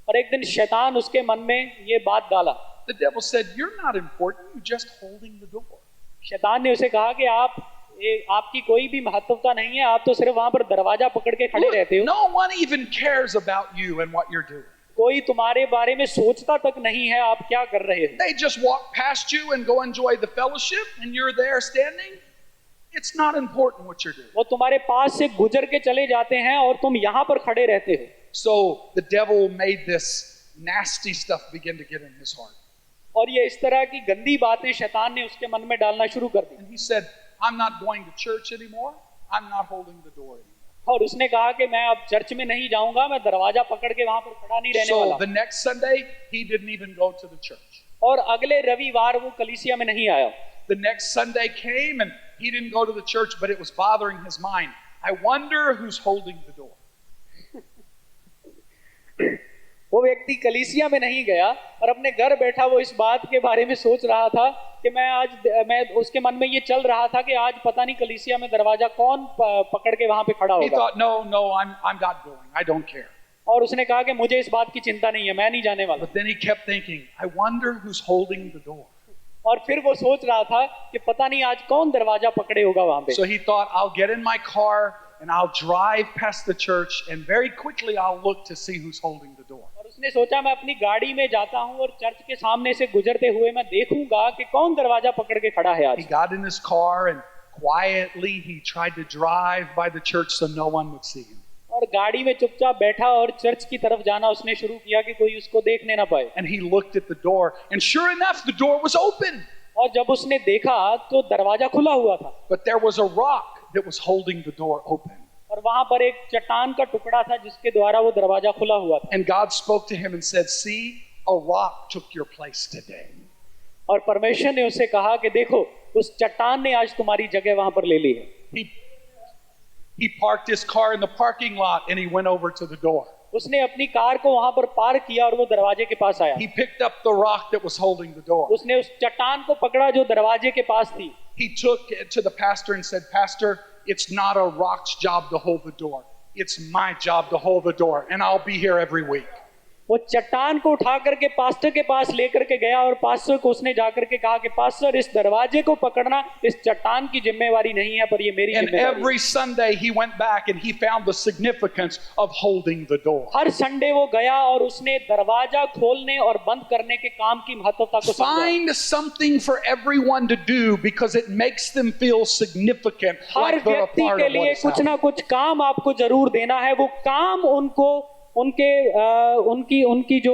और एक दिन शैतान उसके मन में ये बात डाला। The devil said, "You're not important. You're just holding the door." शैतान ने उसे कहा कि आपकी कोई भी महत्वता नहीं है, आप तो सिर्फ वहां पर दरवाजा पकड़ के खड़े रहते हो। No one even cares about you and what you're doing. कोई तुम्हारे बारे में सोचता तक नहीं है आप क्या कर रहे हो। They just walk past you and go enjoy the fellowship, and you're there standing. It's not important what you're doing. वो तुम्हारे पास से गुजर के चले जाते हैं और तुम यहाँ पर खड़े रहते हो। So the devil made this nasty stuff begin to get in his heart. और ये इस तरह की गंदी बातें शैतान ने उसके मन में डालना शुरू कर दी। And he said, I'm not going to church anymore. I'm not holding the door anymore. और उसने कहा कि मैं अब चर्च में नहीं जाऊंगा, मैं दरवाजा पकड़ के वहां पर खड़ा नहीं रहने So वाला। the next Sunday, he didn't even go to the church. और अगले रविवार वो कलीसिया में नहीं आया। The next Sunday came and he didn't go to the church, but it was bothering his mind. I wonder who's holding the door. वो व्यक्ति कलीसिया में नहीं गया और अपने घर बैठा वो इस बात के बारे में सोच रहा था कि मैं उसके मन में ये चल रहा था कि आज पता नहीं कलीसिया में दरवाजा कौन पकड़ के वहां पे खड़ा He होगा। thought, no, I'm not going. I don't care. और उसने कहा कि मुझे इस बात की चिंता नहीं है, मैं नहीं जाने वाला। But then he kept thinking, I wonder who's holding the door. और फिर वो सोच रहा था कि पता नहीं आज कौन दरवाजा पकड़े होगा वहां पे। So he thought, I'll get in my car and I'll drive past the church and very quickly I'll look to see who's holding the door. और उसने सोचा मैं अपनी गाड़ी में जाता हूं और चर्च के सामने से गुजरते हुए मैं देखूंगा कि कौन दरवाजा पकड़ के खड़ा है He आज। got in his car and quietly he tried to drive by the church so no one would see him. और गाड़ी में चुपचाप बैठा और चर्च की तरफ जाना उसने शुरू किया कि कोई उसको देखने ना पाए। And he looked at the door and sure enough the door was open. और जब उसने देखा तो दरवाजा खुला हुआ था But there was a rock that was holding the door open. और वहां पर एक चट्टान का टुकड़ा था जिसके द्वारा वो दरवाजा खुला हुआ था। And God spoke to him and said, see, a rock took your place today. और परमेश्वर ने उसे कहा कि देखो उस चट्टान ने आज तुम्हारी जगह वहां पर ले ली है। He parked his car in the parking lot and he went over to the door. उसने अपनी कार को वहां पर पार्क किया और वो दरवाजे के पास आया। He picked up the rock that was holding the door. उसने उस चट्टान को पकड़ा जो दरवाजे के पास थी। He took it to the pastor and said, Pastor, it's not a rock's job to hold the door. It's my job to hold the door, and I'll be here every week. वो चट्टान को उठा करके pastor के पास लेकर के गया और पास्टर को उसने जाकर के कहा कि पास्टर इस दरवाजे को पकड़ना इस चट्टान की जिम्मेवारी नहीं है पर ये मेरी And जिम्मेवारी है। every Sunday he went back and he found the significance of holding the door. Her Sunday वो गया और उसने दरवाजा खोलने और बंद करने के काम की महत्वता को समझा। Find something for everyone to do because it makes them feel significant, her like they're a व्यक्ति part के of what लिए is कुछ happening. ना कुछ काम आपको जरूर देना है। वो काम उनको उनकी जो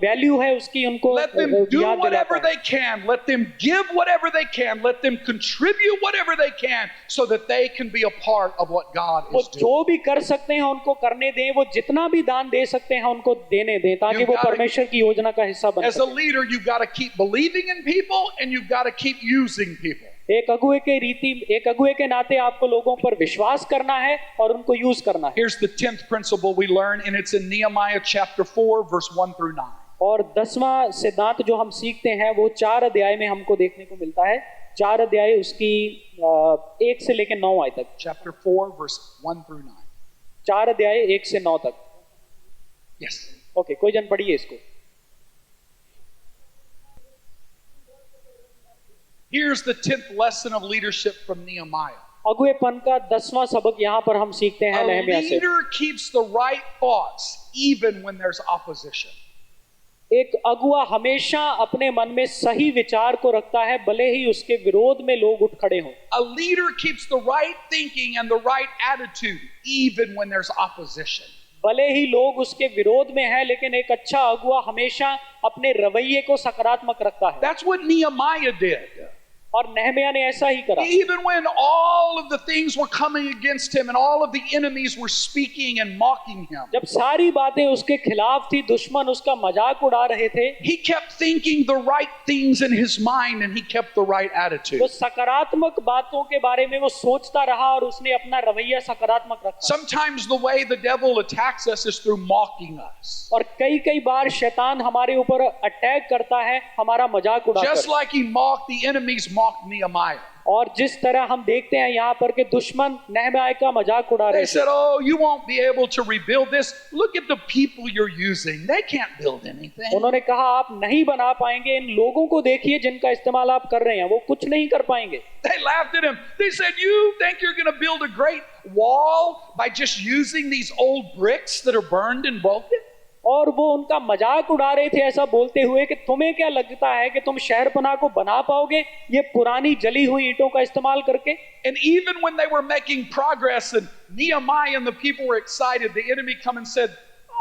वैल्यू है उसकी उनको Let them do याद whatever दिलाता है। they can. Let them give whatever they can. Let them contribute whatever they can so that they can be a part of what God वो is doing. जो भी कर सकते हैं उनको करने दें, वो जितना भी दान दे सकते हैं उनको देने दें ताकि You've वो gotta- परमेश्वर की योजना का हिस्सा बन As a सके। leader, you've got to keep believing in people and you've got to keep using people. एक अगुए के नाते आपको लोगों पर विश्वास करना है और उनको यूज करना है। Here's the 10th principle we learn, and it's in Nehemiah chapter 4, verse 1 through 9. और 10वां सिद्धांत जो हम सीखते हैं वो 4 अध्याय में हमको देखने को मिलता है। 4 अध्याय उसकी 1 से लेकर 9 आय तक। Chapter 4, verse 1 through 9. 4 अध्याय 1 से 9 तक। Yes. ओके, कोई जन पढ़िए इसको। Here's the 10th lesson of leadership from Nehemiah. अगुएपन का 10वां सबक यहाँ पर हम सीखते हैं A नहम्याह से। leader keeps the right thoughts even when there's opposition. एक अगुआ हमेशा अपने मन में सही विचार को रखता है भले ही उसके विरोध में लोग उठ खड़े हों। A leader keeps the right thinking and the right attitude even when there's opposition. भले ही लोग उसके विरोध में हैं लेकिन एक अच्छा अगुआ हमेशा अपने रवैये को सकारात्मक रखता है। That's what Nehemiah did. और नहम्याह ने ऐसा ही करा। Even when all of the things were coming against him and all of the enemies were speaking and mocking him, जब सारी बातें उसके खिलाफ थी, दुश्मन उसका मजाक उड़ा रहे थे, he kept thinking the right things in his mind and he kept the right attitude. वो सकारात्मक बातों के बारे में वो सोचता रहा और उसने अपना रवैया सकारात्मक रखा। Sometimes the way the devil attacks us is through mocking us. और कई बार शैतान हमारे ऊपर अटैक करता है हमारा मजाक उड़ाकर। Just like he mocked the enemies, mocked Nehemiah. और जिस तरह हम देखते हैं यहाँ पर के दुश्मन नहम्याह का मजाक उड़ा रहे They थे। said, oh, you won't be able to rebuild this. Look at the people you're using. They can't build anything. उन्होंने कहा आप नहीं बना पाएंगे, इन लोगों को देखिए जिनका इस्तेमाल आप कर रहे हैं, वो कुछ नहीं कर पाएंगे। They laughed at him. They said, you think you're going to build a great wall by just using these old bricks that are burned and broken? और वो उनका मजाक उड़ा रहे थे ऐसा बोलते हुए कि तुम्हें क्या लगता है कि तुम शहरपनाह को बना पाओगे ये पुरानी जली हुई ईंटों का इस्तेमाल करके। And even when they were making progress and Nehemiah and the people were excited, the enemy come and said,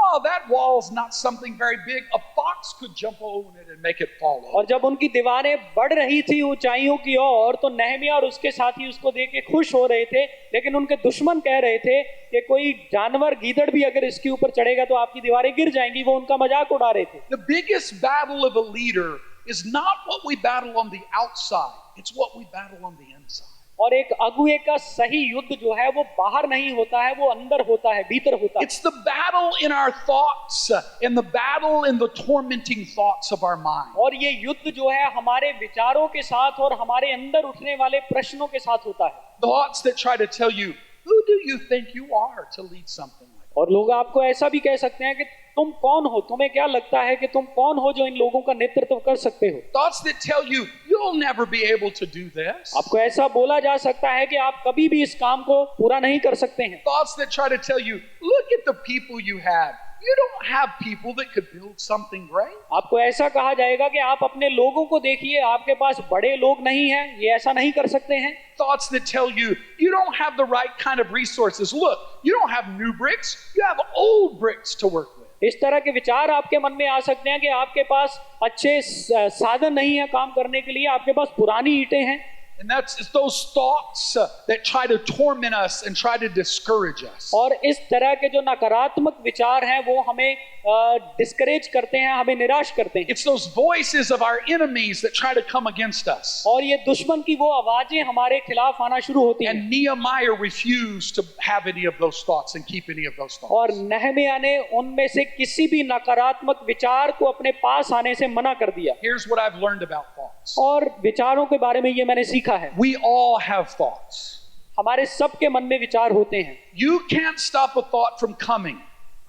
oh, that wall's not something very big. A fox could jump over it and make it fall over. और जब उनकी दीवारें बढ़ रही थी ऊंचाइयों की ओर, तो नहमिया और उसके साथी उसको देख के खुश हो रहे थे, लेकिन उनके दुश्मन कह रहे थे कि कोई जानवर, गीदड़ भी अगर इसके ऊपर चढ़ेगा तो आपकी दीवारें गिर जाएंगी। वो उनका मजाक उड़ा रहे थे। The biggest battle of a leader is not what we battle on the outside, it's what we battle on the inside. और एक अगुए का सही युद्ध जो है वो बाहर नहीं होता है, वो अंदर होता है, भीतर होता है। It's the battle in our thoughts and the battle in the tormenting thoughts of our mind. और ये युद्ध जो है हमारे विचारों के साथ और हमारे अंदर उठने वाले प्रश्नों के साथ होता है। Thoughts that try to tell you, who do you think you are to lead something like that? और लोग आपको ऐसा भी कह सकते हैं कि तुम कौन हो, तुम्हें क्या लगता है कि तुम कौन हो जो इन लोगों का नेतृत्व कर सकते हो। Thoughts that tell you, you'll never be able to do this. आपको ऐसा बोला जा सकता है कि आप कभी भी इस काम को पूरा नहीं कर सकते हैं। Thoughts that try to tell you, look at the people you have. You don't have people that could build something great. आपको ऐसा कहा जाएगा कि आप अपने लोगों को देखिए, आपके पास बड़े लोग नहीं हैं, ये ऐसा नहीं कर सकते हैं। Thoughts that tell you, you don't have the right kind of resources. Look, you don't have new bricks, you have old bricks to work with. इस तरह के विचार आपके मन में आ सकते हैं कि आपके पास अच्छे साधन नहीं है काम करने के लिए, आपके पास पुरानी ईंटें हैं। And it's those thoughts that try to torment us and try to discourage us. और इस तरह के जो नकारात्मक विचार हैं वो हमें डिस्करेज करते हैं, हमें निराश करते हैं। It's those voices of our enemies that try to come against us. और ये दुश्मन की वो आवाजें हमारे खिलाफ आना शुरू होती हैं। And Nehemiah refused to have any of those thoughts and keep any of those thoughts. और नहमिया ने उनमें से किसी भी नकारात्मक विचार को अपने पास आने से मना कर दिया। Here's what I've learned about thoughts. और विचारों के बारे में ये मैंने सीखा है। We all have thoughts. हमारे सबके मन में विचार होते हैं। You can't stop a thought from coming,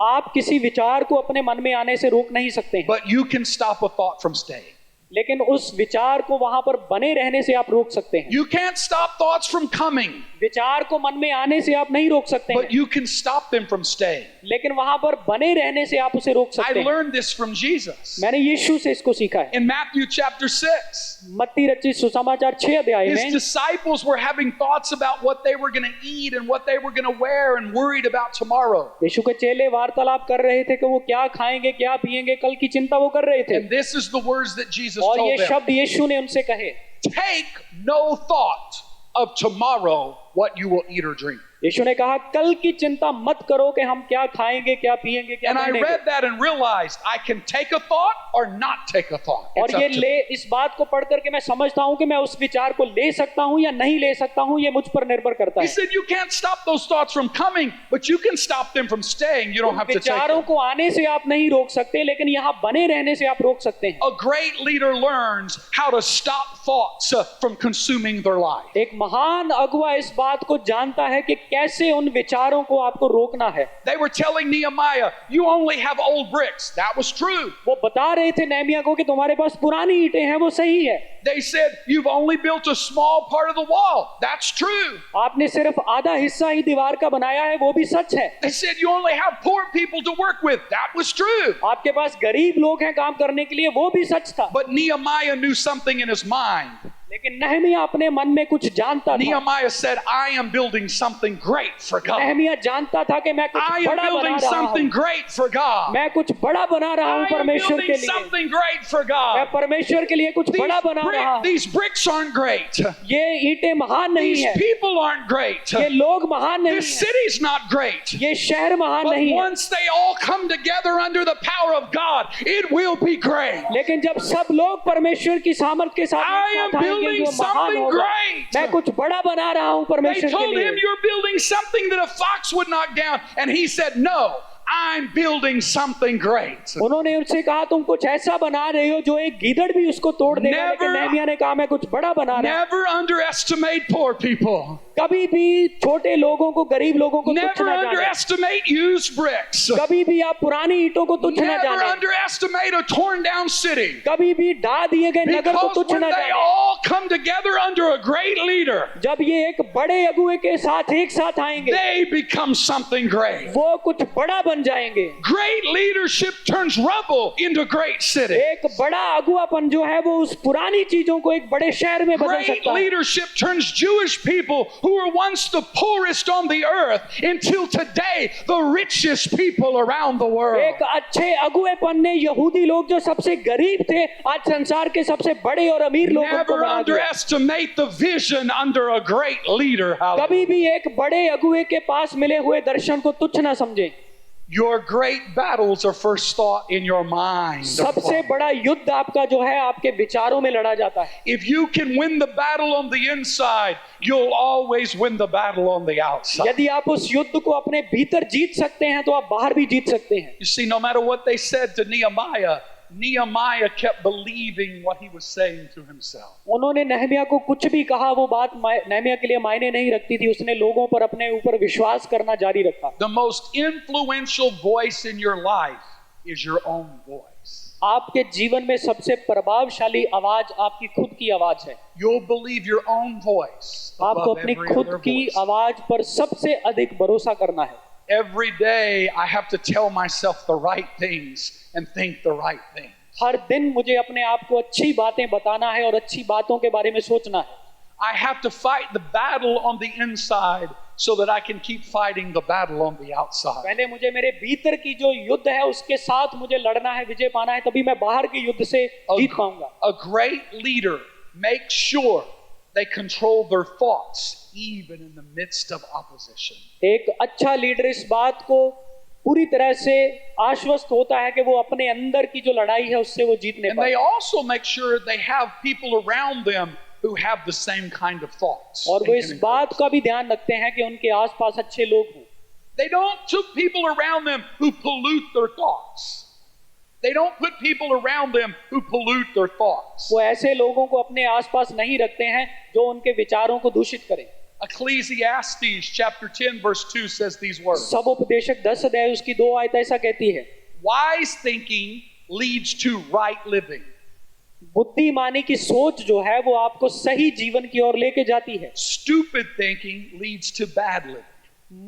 आप किसी विचार को अपने मन में आने से रोक नहीं सकते हैं, but you can stop a thought from staying. लेकिन उस विचार को वहां पर बने रहने से आप रोक सकते हैं। You can't stop thoughts from coming, विचार को मन में आने से आप नहीं रोक सकते but हैं, you can stop them from staying. लेकिन वहां पर बने रहने से आप उसे रोक I सकते हैं। learned this from Jesus. मैंने यीशु से इसको सीखा है। In Matthew chapter 6, मत्ती रचित सुसमाचार 6 अध्याय his में disciples were having thoughts about what they were going to eat and what they were going to wear and worried about tomorrow. यीशु के चेले वार्तालाप कर रहे थे कि वो क्या खाएंगे, क्या पिएंगे, कल की चिंता वो कर रहे थे। And this is the words that Jesus और told ये them. शब्द यीशु ने उनसे कहे, Take no thought of tomorrow what you will eat or drink. यीशु ने कहा कल की चिंता मत करो कि हम क्या खाएंगे, क्या पिएंगे, क्या And I पहनेंगे। read that and realized I can take a thought or not take a thought. और It's up ये to ले me. इस बात को पढ़ करके मैं समझता हूँ कि मैं उस विचार को ले सकता हूँ या नहीं ले सकता हूँ, ये मुझ पर निर्भर करता He है। said you can't stop those thoughts from coming, but you can stop them from staying. You don't have to take विचारों them. को आने से आप नहीं रोक सकते, लेकिन यहाँ बने रहने से आप रोक सकते हैं। A great leader learns how to stop thoughts from consuming their life. एक महान अगुआ इस बात को जानता है कि कैसे उन विचारों को आपको रोकना है। They were telling Nehemiah, you only have old bricks. That was true. वो बता रहे थे नहमिया को कि तुम्हारे पास पुरानी ईंटें हैं, वो सही है। They said, you've only built a small part of the wall. That's true. आपने सिर्फ आधा हिस्सा ही दीवार का बनाया है, वो भी सच है। They said, you only have poor people to work with. That was true. आपके पास गरीब लोग हैं काम करने के लिए, वो भी सच था। But Nehemiah knew something in his mind. लेकिन नहमिया अपने मन में कुछ जानता था। Nehemiah said, I am building something great for God. Nehemiah जानता था कि मैं कुछ I am बड़ा बना building रहा something हूँ, great for God. मैं कुछ बड़ा बना रहा हूँ I am परमेश्वर के building लिए। something great for मैं God. परमेश्वर के लिए कुछ बड़ा बना रहा हूँ। These bricks aren't great. ये ईंटें महान नहीं These है, people aren't great. ये लोग महान नहीं This है, city's not great. ये शहर महान But नहीं है। once they all come together under the power of God, it will be great. लेकिन जब सब लोग परमेश्वर की सामर्थ के साथ I एक am साथ आएंगे, building जो महान something होगा। great. मैं कुछ बड़ा बना रहा हूँ They परमेश्वर के told him, लिए। you're building something that a fox would knock down. And he said, no, I'm building something great. उन्होंने उनसे कहा तुम कुछ ऐसा बना रहे हो जो एक गीदड़ भी उसको तोड़ देगा, लेकिन Never- नहमिया ने कहा मैं कुछ बड़ा बना रहा हूँ। Never underestimate poor people. कभी भी छोटे लोगों को, गरीब लोगों को तुच्छ Never ना जाने। underestimate used bricks. कभी भी आप पुरानी ईंटों को तुच्छ ना Never जाने। underestimate a torn down city. कभी भी ढा दिए गए नगर को Because तुच्छ when ना they जाने। all come come together under a great leader, जब ये एक बड़े अगुए के साथ एक साथ आएंगे, they become something great. वो कुछ बड़ा बन जाएंगे। Great leadership turns rubble into great city. एक बड़ा अगुवापन जो है वो उस पुरानी चीजों को एक बड़े शहर में बदल Great सकता है। leadership turns Jewish people who were once the poorest on the earth until today the richest people around the world. एक अच्छे अगुवेपन ने यहूदी लोग जो सबसे गरीब थे आज संसार के सबसे बड़े और अमीर लोगों को Never बना दिया। underestimate the vision under a great leader. Hallelujah. कभी भी एक बड़े अगुवे के पास मिले हुए दर्शन को तुच्छ ना समझें। Your great battles are first thought in your mind. सबसे बड़ा युद्ध आपका जो है आपके विचारों में लड़ा जाता है। If you can win the battle on the inside, you'll always win the battle on the outside. यदि आप उस युद्ध को अपने भीतर जीत सकते हैं तो आप बाहर भी जीत सकते हैं। You see, no matter what they said to Nehemiah, Nehemiah kept believing what he was saying to himself. उन्होंने नहमिया को कुछ भी कहा वो बात नहमिया के लिए मायने नहीं रखती थी। उसने लोगों पर अपने ऊपर विश्वास करना जारी रखा। The most influential voice in your life is your own voice. आपके जीवन में सबसे प्रभावशाली आवाज आपकी खुद की आवाज है। You'll believe your own voice आपको above अपनी every खुद other की voice. आवाज पर सबसे अधिक भरोसा करना है। Every day I have to tell myself the right things and think the right things. हर दिन मुझे अपने आप को अच्छी बातें बताना है और अच्छी बातों के बारे में सोचना है। I have to fight the battle on the inside so that I can keep fighting the battle on the outside. पहले मुझे मेरे भीतर की जो युद्ध है उसके साथ मुझे लड़ना है, विजय पाना है, तभी मैं बाहर के युद्ध से जीत पाऊंगा। A great leader makes sure they control their thoughts even in the midst of opposition. एक अच्छा लीडर इस बात को पूरी तरह से आश्वस्त होता है कि वो अपने अंदर की जो लड़ाई है उससे वो जीतने And they पाए also make sure they have people around them who have the same kind of thoughts. और वो इस बात का भी ध्यान रखते हैं कि उनके आसपास अच्छे लोग हों। They don't put people around them who pollute their thoughts. They don't put people around them who pollute their thoughts. वो ऐसे लोगों को अपने आसपास नहीं रखते हैं जो उनके विचारों को दूषित करें। Ecclesiastes chapter 10 verse 2 says these words. सब उपदेशक 10 अध्याय उसकी 2 आयत ऐसा कहती है, Wise thinking leads to right living. बुद्धिमानी की सोच जो है वो आपको सही जीवन की ओर लेके जाती है। Stupid thinking leads to bad living.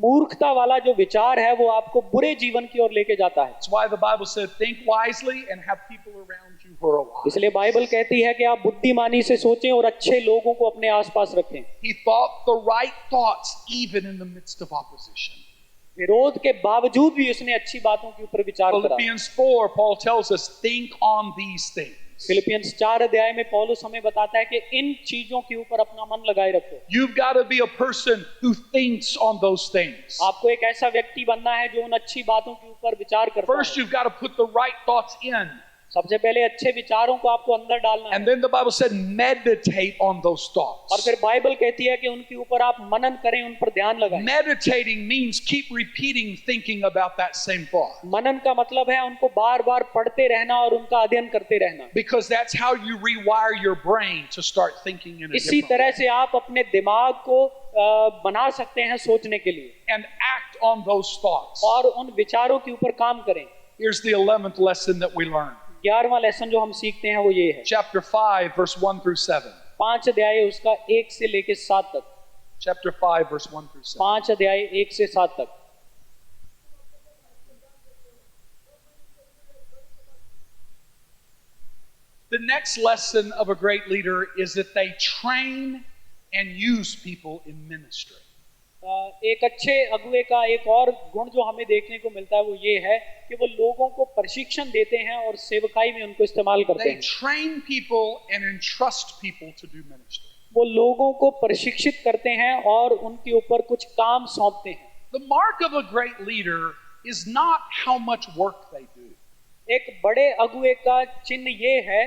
मूर्खता वाला जो विचार है वो आपको बुरे जीवन की ओर लेके जाता है। That's why the Bible said, think wisely and have people around you who are wise. इसलिए बाइबल कहती है कि आप बुद्धिमानी से सोचें और अच्छे लोगों को अपने आसपास रखें। He thought the right thoughts even in the midst of opposition. विरोध के बावजूद भी उसने अच्छी बातों के ऊपर विचार करा। Philippians 4, Paul tells us, think on these things. Philippians 4 अध्याय में पौलुस हमें बताता है कि इन चीजों के ऊपर अपना मन लगाए रखो। You've got to be a person who thinks on those things. आपको एक ऐसा व्यक्ति बनना है जो उन अच्छी बातों के ऊपर विचार करता First, है। you've got to put the right thoughts in. सबसे पहले अच्छे विचारों को आपको अंदर डालना है। And then the Bible said, meditate on those thoughts. और फिर बाइबल कहती है कि उनके ऊपर आप मनन करें, उन पर ध्यान लगाएं। Meditating means keep repeating thinking about that same thought. मनन का मतलब है उनको बार-बार पढ़ते रहना और उनका अध्ययन करते रहना। Because that's how you rewire your brain to start thinking in a इसी different तरह way. से आप अपने दिमाग को बना सकते हैं सोचने के लिए And act on those thoughts. और उन विचारों के ऊपर काम करें। Here's the 11th lesson that we learn. 11वां लेसन जो हम सीखते हैं वो ये है, Chapter 5, verse 1 through 7. 5 अध्याय उसका 1 से लेके 7 तक। Chapter 5, verse 1 through 7. 5 अध्याय 1 से 7 तक। The next lesson of a great leader is that they train and use people in ministry. एक अच्छे अगुवे का एक और गुण जो हमें देखने को मिलता है वो ये है कि वो लोगों को प्रशिक्षण देते हैं और सेवकाई में उनको इस्तेमाल करते They हैं। train people and entrust people to do ministry. वो लोगों को प्रशिक्षित करते हैं और उनके ऊपर कुछ काम सौंपते हैं। The mark of a great leader is not how much work they do. एक बड़े अगुवे का चिन्ह ये है,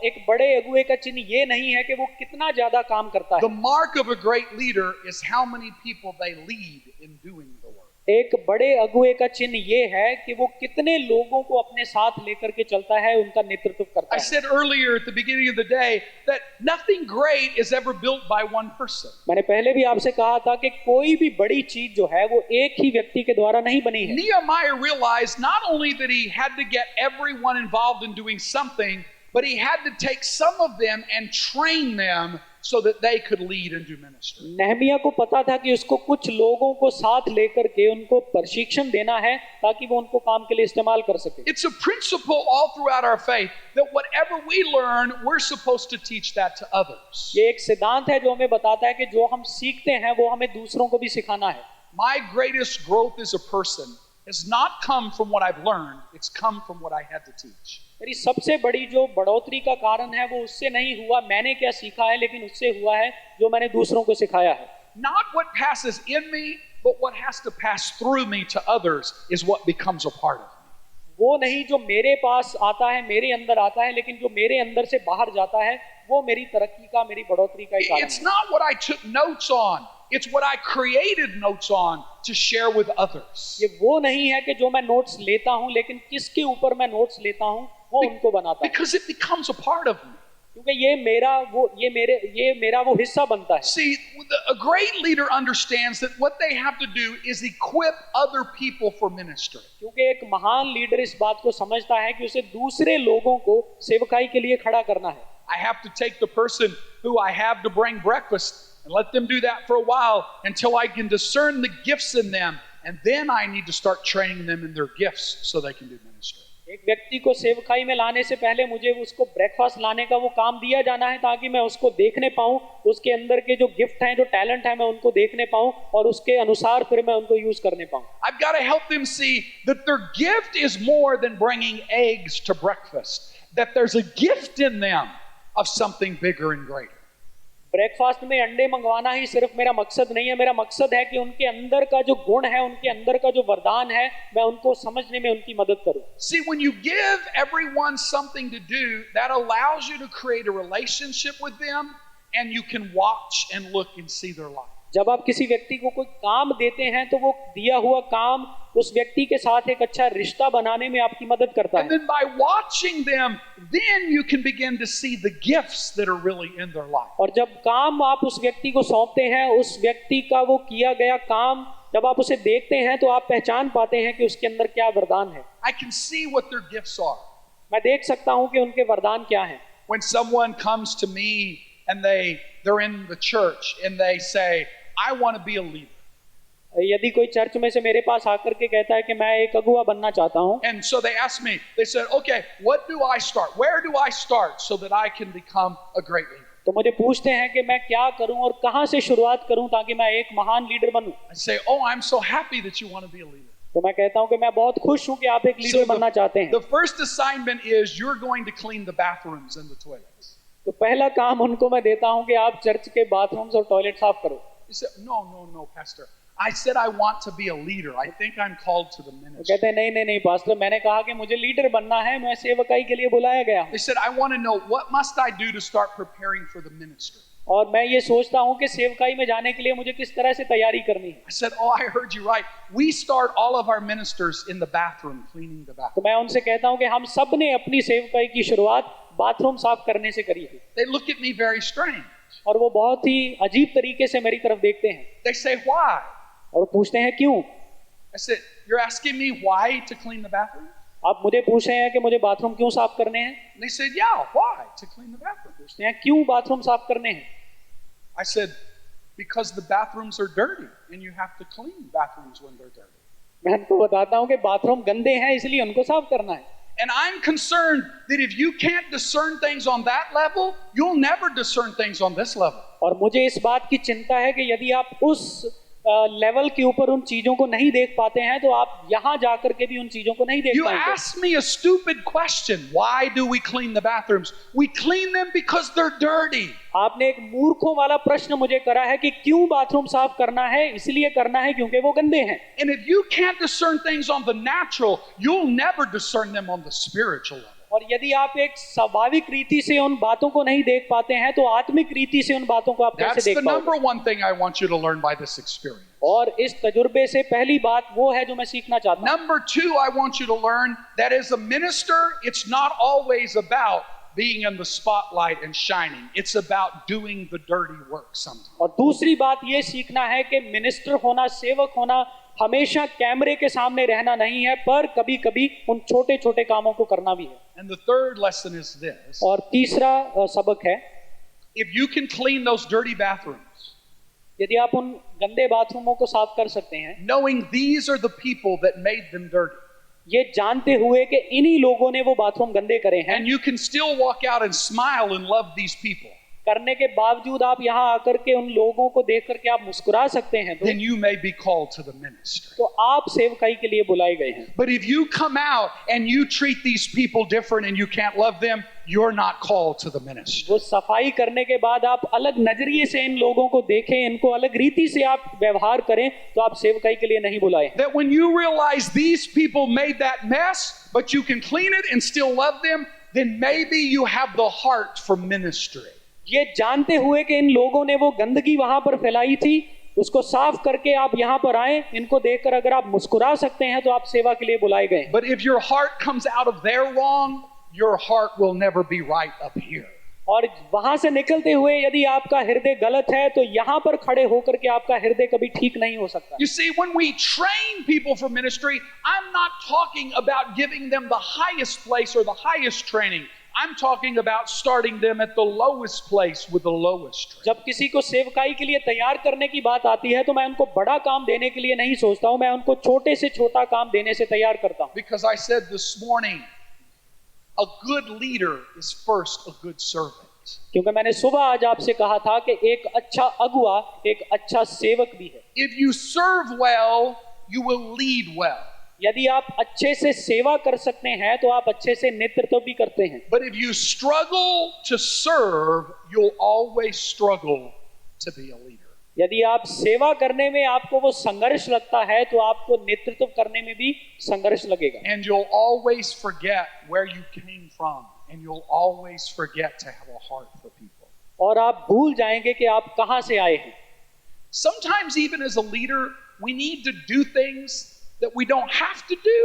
एक बड़े अगुवे का चिन्ह ये नहीं है कि वो कितना ज्यादा काम करता The है। mark of a great leader is how many people they lead in doing the work. एक बड़े अगुवे का चिन्ह ये है कि वो कितने लोगों को अपने साथ लेकर के चलता है, उनका नेतृत्व करता I है। said earlier at the beginning of the day that nothing great is ever built by one person. मैंने पहले भी आपसे कहा था कि कोई भी बड़ी चीज जो है वो एक ही व्यक्ति के द्वारा नहीं बनी है। Nehemiah realized not only that he had to get everyone involved in doing something, but he had to take some of them and train them so that they could lead and do ministry. Nehemiah को पता था कि उसको कुछ लोगों को साथ लेकर के उनको प्रशिक्षण देना है ताकि वो उनको काम के लिए इस्तेमाल कर सके। It's a principle all throughout our faith that whatever we learn, we're supposed to teach that to others. ये एक सिद्धांत है जो हमें बताता है कि जो हम सीखते हैं वो हमें दूसरों को भी सिखाना है। My greatest growth as a person has not come from what I've learned, it's come from what I had to teach. मेरी सबसे बड़ी जो बढ़ोतरी का कारण है वो उससे नहीं हुआ मैंने क्या सीखा है, लेकिन उससे हुआ है जो मैंने दूसरों को सिखाया है। Not what passes in me, but what has to pass through me to others is what becomes a part of me. वो नहीं जो मेरे पास आता है, मेरे अंदर आता है, लेकिन जो मेरे अंदर से बाहर जाता है वो मेरी तरक्की का, मेरी बढ़ोतरी का ही कारण It's है। not what I took notes on, it's what I created notes on to share with others. ये वो नहीं है कि जो मैं नोट्स लेता हूँ, लेकिन किसके ऊपर मैं नोट्स लेता हूँ वो उनको बनाता है, Because it becomes a part of me. क्योंकि ये मेरा वो हिस्सा बनता है। See, a great leader understands that what they have to do is equip other people for ministry. क्योंकि एक महान लीडर इस बात को समझता है कि उसे दूसरे लोगों को सेवकाई के लिए खड़ा करना है। I have to take the person who I have to bring breakfast and let them do that for a while until I can discern the gifts in them, and then I need to start training them in their gifts so they can do ministry. एक व्यक्ति को सेवकाई में लाने से पहले मुझे उसको ब्रेकफास्ट लाने का वो काम दिया जाना है ताकि मैं उसको देखने पाऊं, उसके अंदर के जो गिफ्ट हैं, जो टैलेंट है, मैं उनको देखने पाऊं और उसके अनुसार फिर मैं उनको यूज करने पाऊं। I've got to help them see that their gift is more than bringing eggs to breakfast, that there's a gift in them of something bigger and greater. Breakfast में अंडे मंगवाना ही सिर्फ मेरा मकसद नहीं है। मेरा मकसद है कि उनके अंदर का जो गुण है, उनके अंदर का जो वरदान है, मैं उनको समझने में उनकी मदद करूं। See, when you give everyone something to do, that allows you to create a relationship with them, and you can watch and look and see their life. जब आप किसी व्यक्ति को कोई काम देते हैं तो वो दिया हुआ काम उस व्यक्ति के साथ एक अच्छा रिश्ता बनाने में आपकी मदद करता And है। then by watching them, then you can begin to see the gifts that are really in their life. और जब काम आप उस व्यक्ति को सौंपते हैं, उस व्यक्ति का वो किया गया काम जब आप उसे देखते हैं तो आप पहचान पाते हैं कि उसके अंदर क्या वरदान है। I can see what their gifts are. मैं देख सकता हूं कि उनके वरदान क्या हैं। When someone comes to me and they're in the church and they say, I want to be a leader. यदि कोई चर्च में से मेरे पास आकर के कहता है कि मैं एक अगुवा बनना चाहता हूं, And so they asked me, they said, okay, what do I start? Where do I start so that I can become a great leader? तो मुझे पूछते हैं कि मैं क्या करूं और कहां से शुरुआत करूं ताकि मैं एक महान leader बनूं। I say, oh, I'm so happy that you want to be a leader. तो मैं कहता हूं कि मैं बहुत खुश हूं कि आप एक लीडर बनना चाहते हैं। the first assignment is you're going to clean the bathrooms and the toilets. तो पहला काम उनको मैं देता हूं कि आप चर्च के बाथरूम्स और टॉयलेट साफ करो। He said, no, Pastor. I said I want to be a leader. I think I'm called to the वो ministry. कहते हैं नहीं पास्टर, मैंने कहा कि मुझे लीडर बनना है, मैं सेवकाई के लिए बुलाया गया हूं। They said, I want to know what must I do to start preparing for the ministry. और मैं ये सोचता हूं कि सेवकाई में जाने के लिए मुझे किस तरह से तैयारी करनी है। I said, oh, I heard you right. We start all of our ministers in the bathroom, cleaning the तो bathroom. मैं उनसे कहता हूं कि हम सब ने अपनी सेवकाई की शुरुआत बाथरूम साफ करने से करी थी। They look at me very strange. और वो बहुत ही अजीब तरीके से मेरी तरफ देखते हैं They say, why? और पूछते हैं क्यों। I said, you're asking me why to clean the bathroom? आप मुझे पूछ रहे हैं कि मुझे बाथरूम क्यों साफ करने हैं। And they said, yeah, why to clean the bathroom? पूछते हैं क्यों बाथरूम साफ करने हैं। I said, because the bathrooms are dirty and you have to clean bathrooms when they're dirty. मैं उनको बताता हूँ कि बाथरूम गंदे हैं इसलिए उनको साफ करना है। And I'm concerned that if you can't discern things on that level, you'll never discern things on this level. और मुझे इस बात की चिंता है कि यदि आप उस लेवल के ऊपर उन चीजों को नहीं देख पाते हैं तो आप यहाँ जाकर के भी उन चीजों को नहीं देख You पाएंगे। asked me a stupid question. Why do we clean the bathrooms? We clean them because they're dirty. आपने एक मूर्खों वाला प्रश्न मुझे करा है कि क्यों बाथरूम साफ करना है। इसलिए करना है क्योंकि वो गंदे हैं। And if you can't discern things on the natural, you'll never discern them on the spiritual level. और यदि आप एक स्वाभाविक रीति से उन बातों को नहीं देख पाते हैं तो आत्मिक रीति से उन बातों को आप कैसे That's देख the पाओगे। number one thing I want you to learn by this experience. और इस तजुर्बे से पहली बात वो है जो मैं सीखना चाहता हूँ। Number two, I want you to learn that as a minister, it's not always about being in the spotlight and shining. It's about doing the dirty work sometimes. और दूसरी बात ये सीखना है कि मिनिस्टर होना, सेवक होना हमेशा कैमरे के सामने रहना नहीं है, पर कभी कभी उन छोटे छोटे कामों को करना भी है। And the third lesson is this. और तीसरा सबक है, If you can clean those dirty bathrooms, यदि आप उन गंदे बाथरूमों को साफ कर सकते हैं, knowing these are the people that made them dirty, ये जानते हुए कि इन्हीं लोगों ने वो बाथरूम गंदे करे हैं, and you can still walk out and smile and love these people, करने के बावजूद आप यहाँ आकर के उन लोगों को देख करके आप मुस्कुरा सकते हैं, then you may be called to the ministry. तो आप सेवकाई के लिए बुलाए गए हैं। But if you come out and you treat these people different and you can't love them, you're not called to the ministry. वो सफाई करने के बाद आप अलग नजरिए से इन लोगों को देखें, इनको अलग रीति से आप व्यवहार करें, तो आप सेवकाई के लिए नहीं बुलाए हैं। That when you realize these people made that mess, but you can clean it and still love them, then maybe you have the heart for ministry. ये जानते हुए कि इन लोगों ने वो गंदगी वहां पर फैलाई थी, उसको साफ करके आप यहाँ पर आए, इनको देखकर अगर आप मुस्कुरा सकते हैं तो आप सेवा के लिए बुलाए गए। But if your heart comes out of their wrong, your heart will never be right up here. और वहां से निकलते हुए यदि आपका हृदय गलत है तो यहाँ पर खड़े होकर के आपका हृदय कभी ठीक नहीं हो सकता। You see, when we train people for ministry, I'm not talking about giving them the highest place or the highest training. I'm talking about starting them at the lowest place with the lowest training. जब किसी को सेवकाई के लिए तैयार करने की बात आती है तो मैं उनको बड़ा काम देने के लिए नहीं सोचता हूं, मैं उनको छोटे से छोटा काम देने से तैयार करता हूं। Because I said this morning, a good leader is first a good servant. क्योंकि मैंने सुबह आज आपसे कहा था कि एक अच्छा अगुआ एक अच्छा सेवक भी है। If you serve well, you will lead well. यदि आप अच्छे से सेवा कर सकते हैं तो आप अच्छे से नेतृत्व भी करते हैं। But if you struggle to serve, you'll always struggle to be a leader. यदि आप सेवा करने में आपको वो संघर्ष लगता है तो आपको नेतृत्व करने में भी संघर्ष लगेगा। And you'll always forget where you came from, and you'll always forget to have a heart for people. और आप भूल जाएंगे कि आप कहां से आए हैं। Sometimes even as a leader, we need to do things that we don't have to do.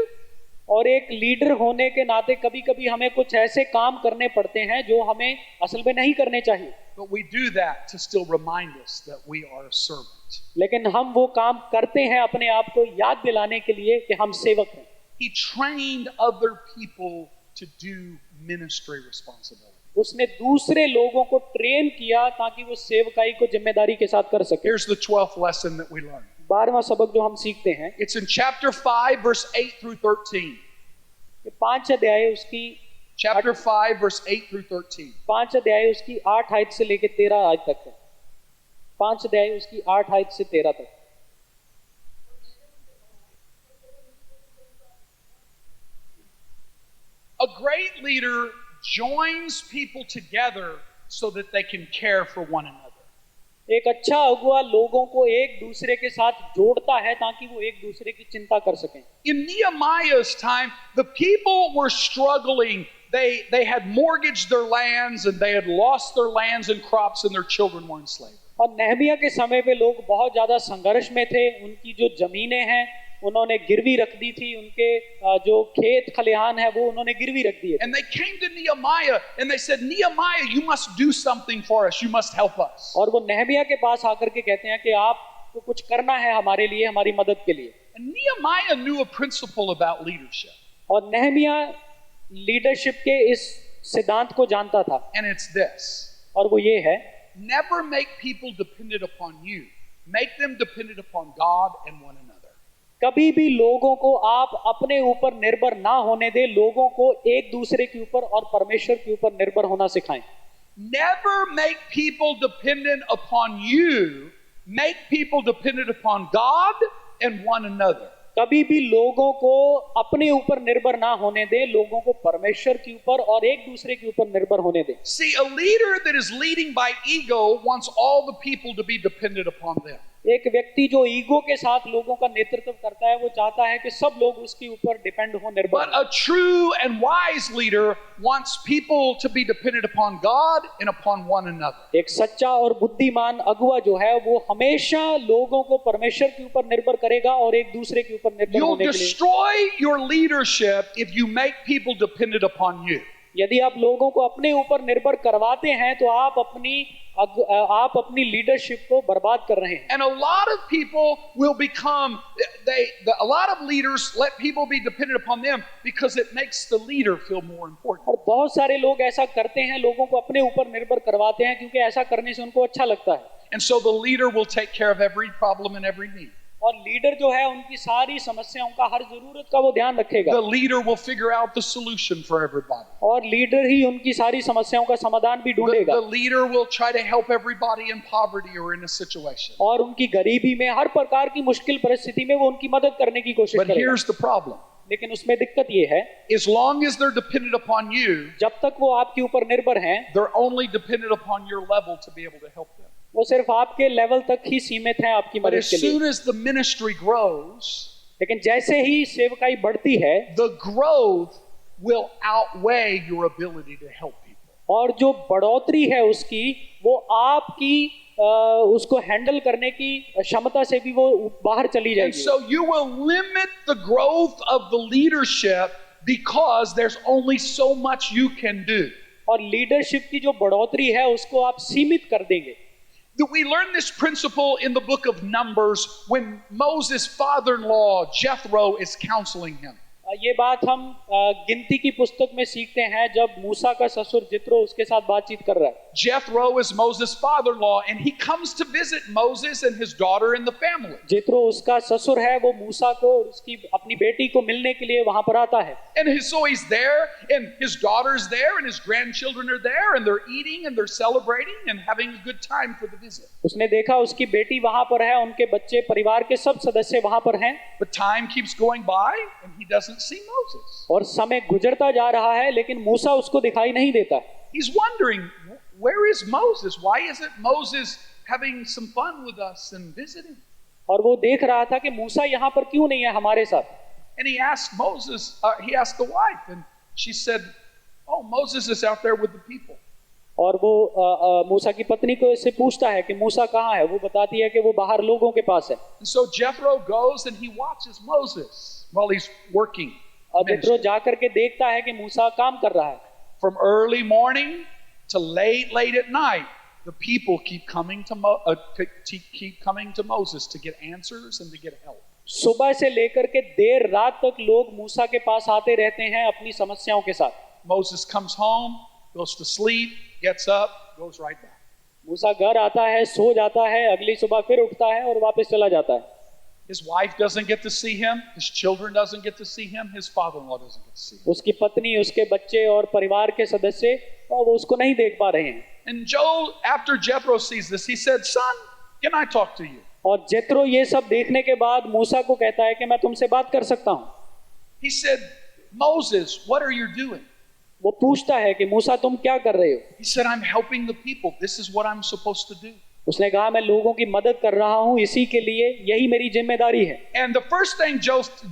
और एक लीडर होने के नाते कभी कभी हमें कुछ ऐसे काम करने पड़ते हैं जो हमें असल में नहीं करने चाहिए, But we do that to still remind us that we are a servant. लेकिन हम वो काम करते हैं अपने आप को याद दिलाने के लिए कि हम सेवक हैं। He trained other people to do ministry responsibility. उसने दूसरे लोगों को ट्रेन किया ताकि वो सेवकाई को जिम्मेदारी के साथ कर सके। Here's the 12th lesson that we learn. 12वां सबक जो हम सीखते हैं, It's in chapter 5, verse 8 through 13. कि 5 अध्याय उसकी Chapter 5, verse 8 through 13. 5 अध्याय उसकी 8 आयत से लेकर 13 आयत तक है। 5 अध्याय उसकी 8 आयत से 13 तक। A great leader joins people together so that they can care for one another. एक अच्छा अगुआ लोगों को एक दूसरे के साथ जोड़ता है ताकि वो एक दूसरे की चिंता कर सकें। In Nehemiah's time, the people were struggling. They had mortgaged their lands and they had lost their lands and crops and their children were in slavery. और नेहमिया के समय पे लोग बहुत ज्यादा संघर्ष में थे। उनकी जो जमीनें हैं उन्होंने गिरवी रख दी थी, उनके जो खेत खलिहान है वो उन्होंने गिरवी रख दिए। And they came to Nehemiah and they said, Nehemiah, you must do something for us. You must help us. और वो नेहमिया के पास आकर के कहते हैं कि आपको कुछ करना है हमारे लिए, हमारी मदद के लिए। And Nehemiah knew a principle about leadership. और नेहमिया लीडरशिप के इस सिद्धांत को जानता था, And it's this. और वो ये है, Never make people dependent upon you. Make them dependent upon God and one another. कभी भी लोगों को आप अपने ऊपर निर्भर ना होने दे, लोगों को एक दूसरे के ऊपर और परमेश्वर के ऊपर निर्भर होना सिखाएं। Never make people dependent upon you. Make people dependent upon God and one another. कभी भी लोगों को अपने ऊपर निर्भर ना होने दे, लोगों को परमेश्वर के ऊपर और एक दूसरे के ऊपर निर्भर होने दे। See, a leader that is leading by ego wants all the people to be dependent upon them. एक व्यक्ति जो ईगो के साथ लोगों का नेतृत्व करता है वो चाहता है कि सब लोग उसके ऊपर डिपेंड हो, निर्भर But a true and wise leader wants people to be dependent upon God and upon one another. एक सच्चा और बुद्धिमान अगुआ जो है वो हमेशा लोगों को परमेश्वर के ऊपर निर्भर करेगा और एक दूसरे के ऊपर निर्भर You'll होने के लिए। destroy your leadership if you make people dependent upon you. यदि आप लोगों को अपने ऊपर निर्भर करवाते हैं तो आप अपनी लीडरशिप को बर्बाद कर रहे हैं। And a lot of people will become, a lot of leaders let people be dependent upon them because it makes the leader feel more important. और बहुत सारे लोग ऐसा करते हैं, लोगों को अपने ऊपर निर्भर करवाते हैं क्योंकि ऐसा करने से उनको अच्छा लगता है। And so the leader will take care of every problem and every need. और लीडर जो है उनकी सारी समस्याओं का, हर जरूरत का वो ध्यान रखेगा। The leader will figure out the solution for everybody. और लीडर ही उनकी सारी समस्याओं का समाधान भी ढूंढेगा। The leader will try to help everybody in poverty or in a situation. और उनकी गरीबी में, हर प्रकार की मुश्किल परिस्थिति में वो उनकी मदद करने की कोशिश But करेगा। here's the problem. लेकिन उसमें दिक्कत ये है, As long as they're dependent upon you, जब तक वो आपके ऊपर निर्भर हैं, they're only dependent upon your level to be able to help them. वो सिर्फ आपके लेवल तक ही सीमित हैं आपकी But मदद as के लिए। soon as the ministry grows, लेकिन जैसे ही सेवकाई बढ़ती है, the growth will outweigh your ability to help people. और जो बढ़ोतरी है उसकी, वो आपकी उसको हैंडल करने की क्षमता से भी वो बाहर चली And जाएगी। so you will limit the growth of the leadership because there's only so much you can do. और लीडरशिप की जो बढ़ोतरी है उसको आप सीमित कर देंगे। We learn this principle in the book of Numbers when Moses' father-in-law Jethro is counseling him. ये बात हम गिनती की पुस्तक में सीखते हैं जब मूसा का ससुर जित्रो उसके साथ बातचीत कर रहा है। Jethro is Moses' father-in-law and he comes to visit Moses and his daughter in the family. जित्रो उसका ससुर है, वो मूसा को और उसकी अपनी बेटी को मिलने के लिए वहां पर आता है। And so he's there and his daughter's there and his grandchildren are there and they're eating and they're celebrating and having a good time for the visit. उसने देखा उसकी बेटी वहां पर है, उनके बच्चे, परिवार के सब सदस्य वहां पर हैं। But time keeps going by and he doesn't see Moses. और समय गुजरता जा रहा है लेकिन मूसा उसको दिखाई नहीं देता। He's wondering, where is Moses? Why isn't Moses having some fun with us and visiting? और वो देख रहा था कि मूसा यहाँ पर क्यों नहीं है हमारे साथ। And he asked Moses, he asked the wife, and she said, "Oh, Moses is out there with the people." और वो मूसा की पत्नी को इससे पूछता है कि मूसा कहाँ है। वो बताती है कि वो बाहर लोगों के पास है। And so Jethro goes and he watches Moses while he's working. और जित्रो जाकर के देखता है कि मूसा काम कर रहा है। From early morning to late at night, the people keep coming to Moses to get answers and to get help. सुबह से लेकर के देर रात तक लोग मूसा के पास आते रहते हैं अपनी समस्याओं के साथ। Moses comes home, goes to sleep, gets up, goes right back. मूसा घर आता है, सो जाता है, अगली सुबह फिर उठता है और वापस चला जाता है। His wife doesn't get to see him, his children doesn't get to see him, his father-in-law doesn't get to see him. उसकी पत्नी, उसके बच्चे और परिवार के सदस्य और वो उसको नहीं देख पा रहे हैं। And Joel, after Jethro sees this, he said, "Son, can I talk to you?" और जित्रो ये सब देखने के बाद मूसा को कहता है कि मैं तुमसे बात कर सकता हूँ। He said, "Moses, what are you doing?" वो पूछता है कि मूसा तुम क्या कर रहे हो। He said, "I'm helping the people. This is what I'm supposed to do." उसने कहा मैं लोगों की मदद कर रहा हूँ, इसी के लिए यही मेरी जिम्मेदारी है। And the first thing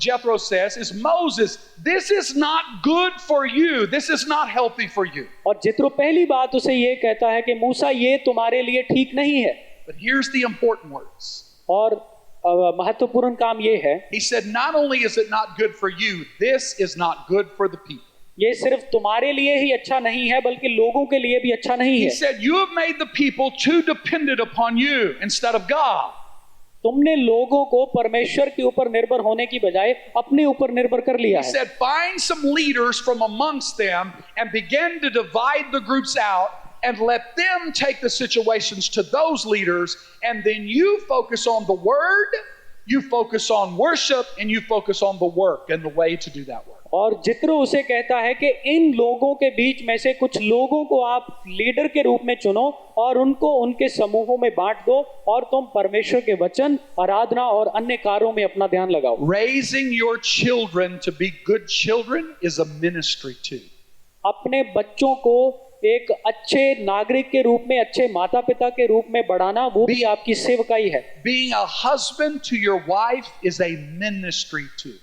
Jethro says is, "Moses, this is not good for you. This is not healthy for you." और जित्रो पहली बात उसे ये कहता है कि मूसा ये तुम्हारे लिए ठीक नहीं है। But here's the important words. और महत्वपूर्ण काम ये है, He said, "Not only is it not good for you, this is not good for the people." ये सिर्फ तुम्हारे लिए ही अच्छा नहीं है बल्कि लोगों के लिए भी अच्छा नहीं He है। said, "You have made the people too dependent upon you instead of God." तुमने लोगों को परमेश्वर के ऊपर निर्भर होने की बजाय अपने ऊपर निर्भर कर लिया He है। said, "Find some leaders from amongst them and begin to divide the groups out and let them take the situations to those leaders, and then you focus on the word, you focus on worship, and you focus on the work and the way to do that work." और जित्रो उसे कहता है कि इन लोगों के बीच में से कुछ लोगों को आप लीडर के रूप में चुनो और उनको उनके समूहों में बांट दो और तुम परमेश्वर के वचन, आराधना और अन्य कार्यों में अपना ध्यान लगाओ। Raising your children to be good children is a ministry too. अपने बच्चों को एक अच्छे नागरिक के रूप में, अच्छे माता पिता के रूप में बढ़ाना, वो भी आपकी सेवकाई है। Being a husband to your wife is a ministry too.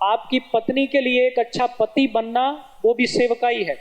आपकी पत्नी के लिए एक अच्छा पति बनना वो भी सेवकाई है।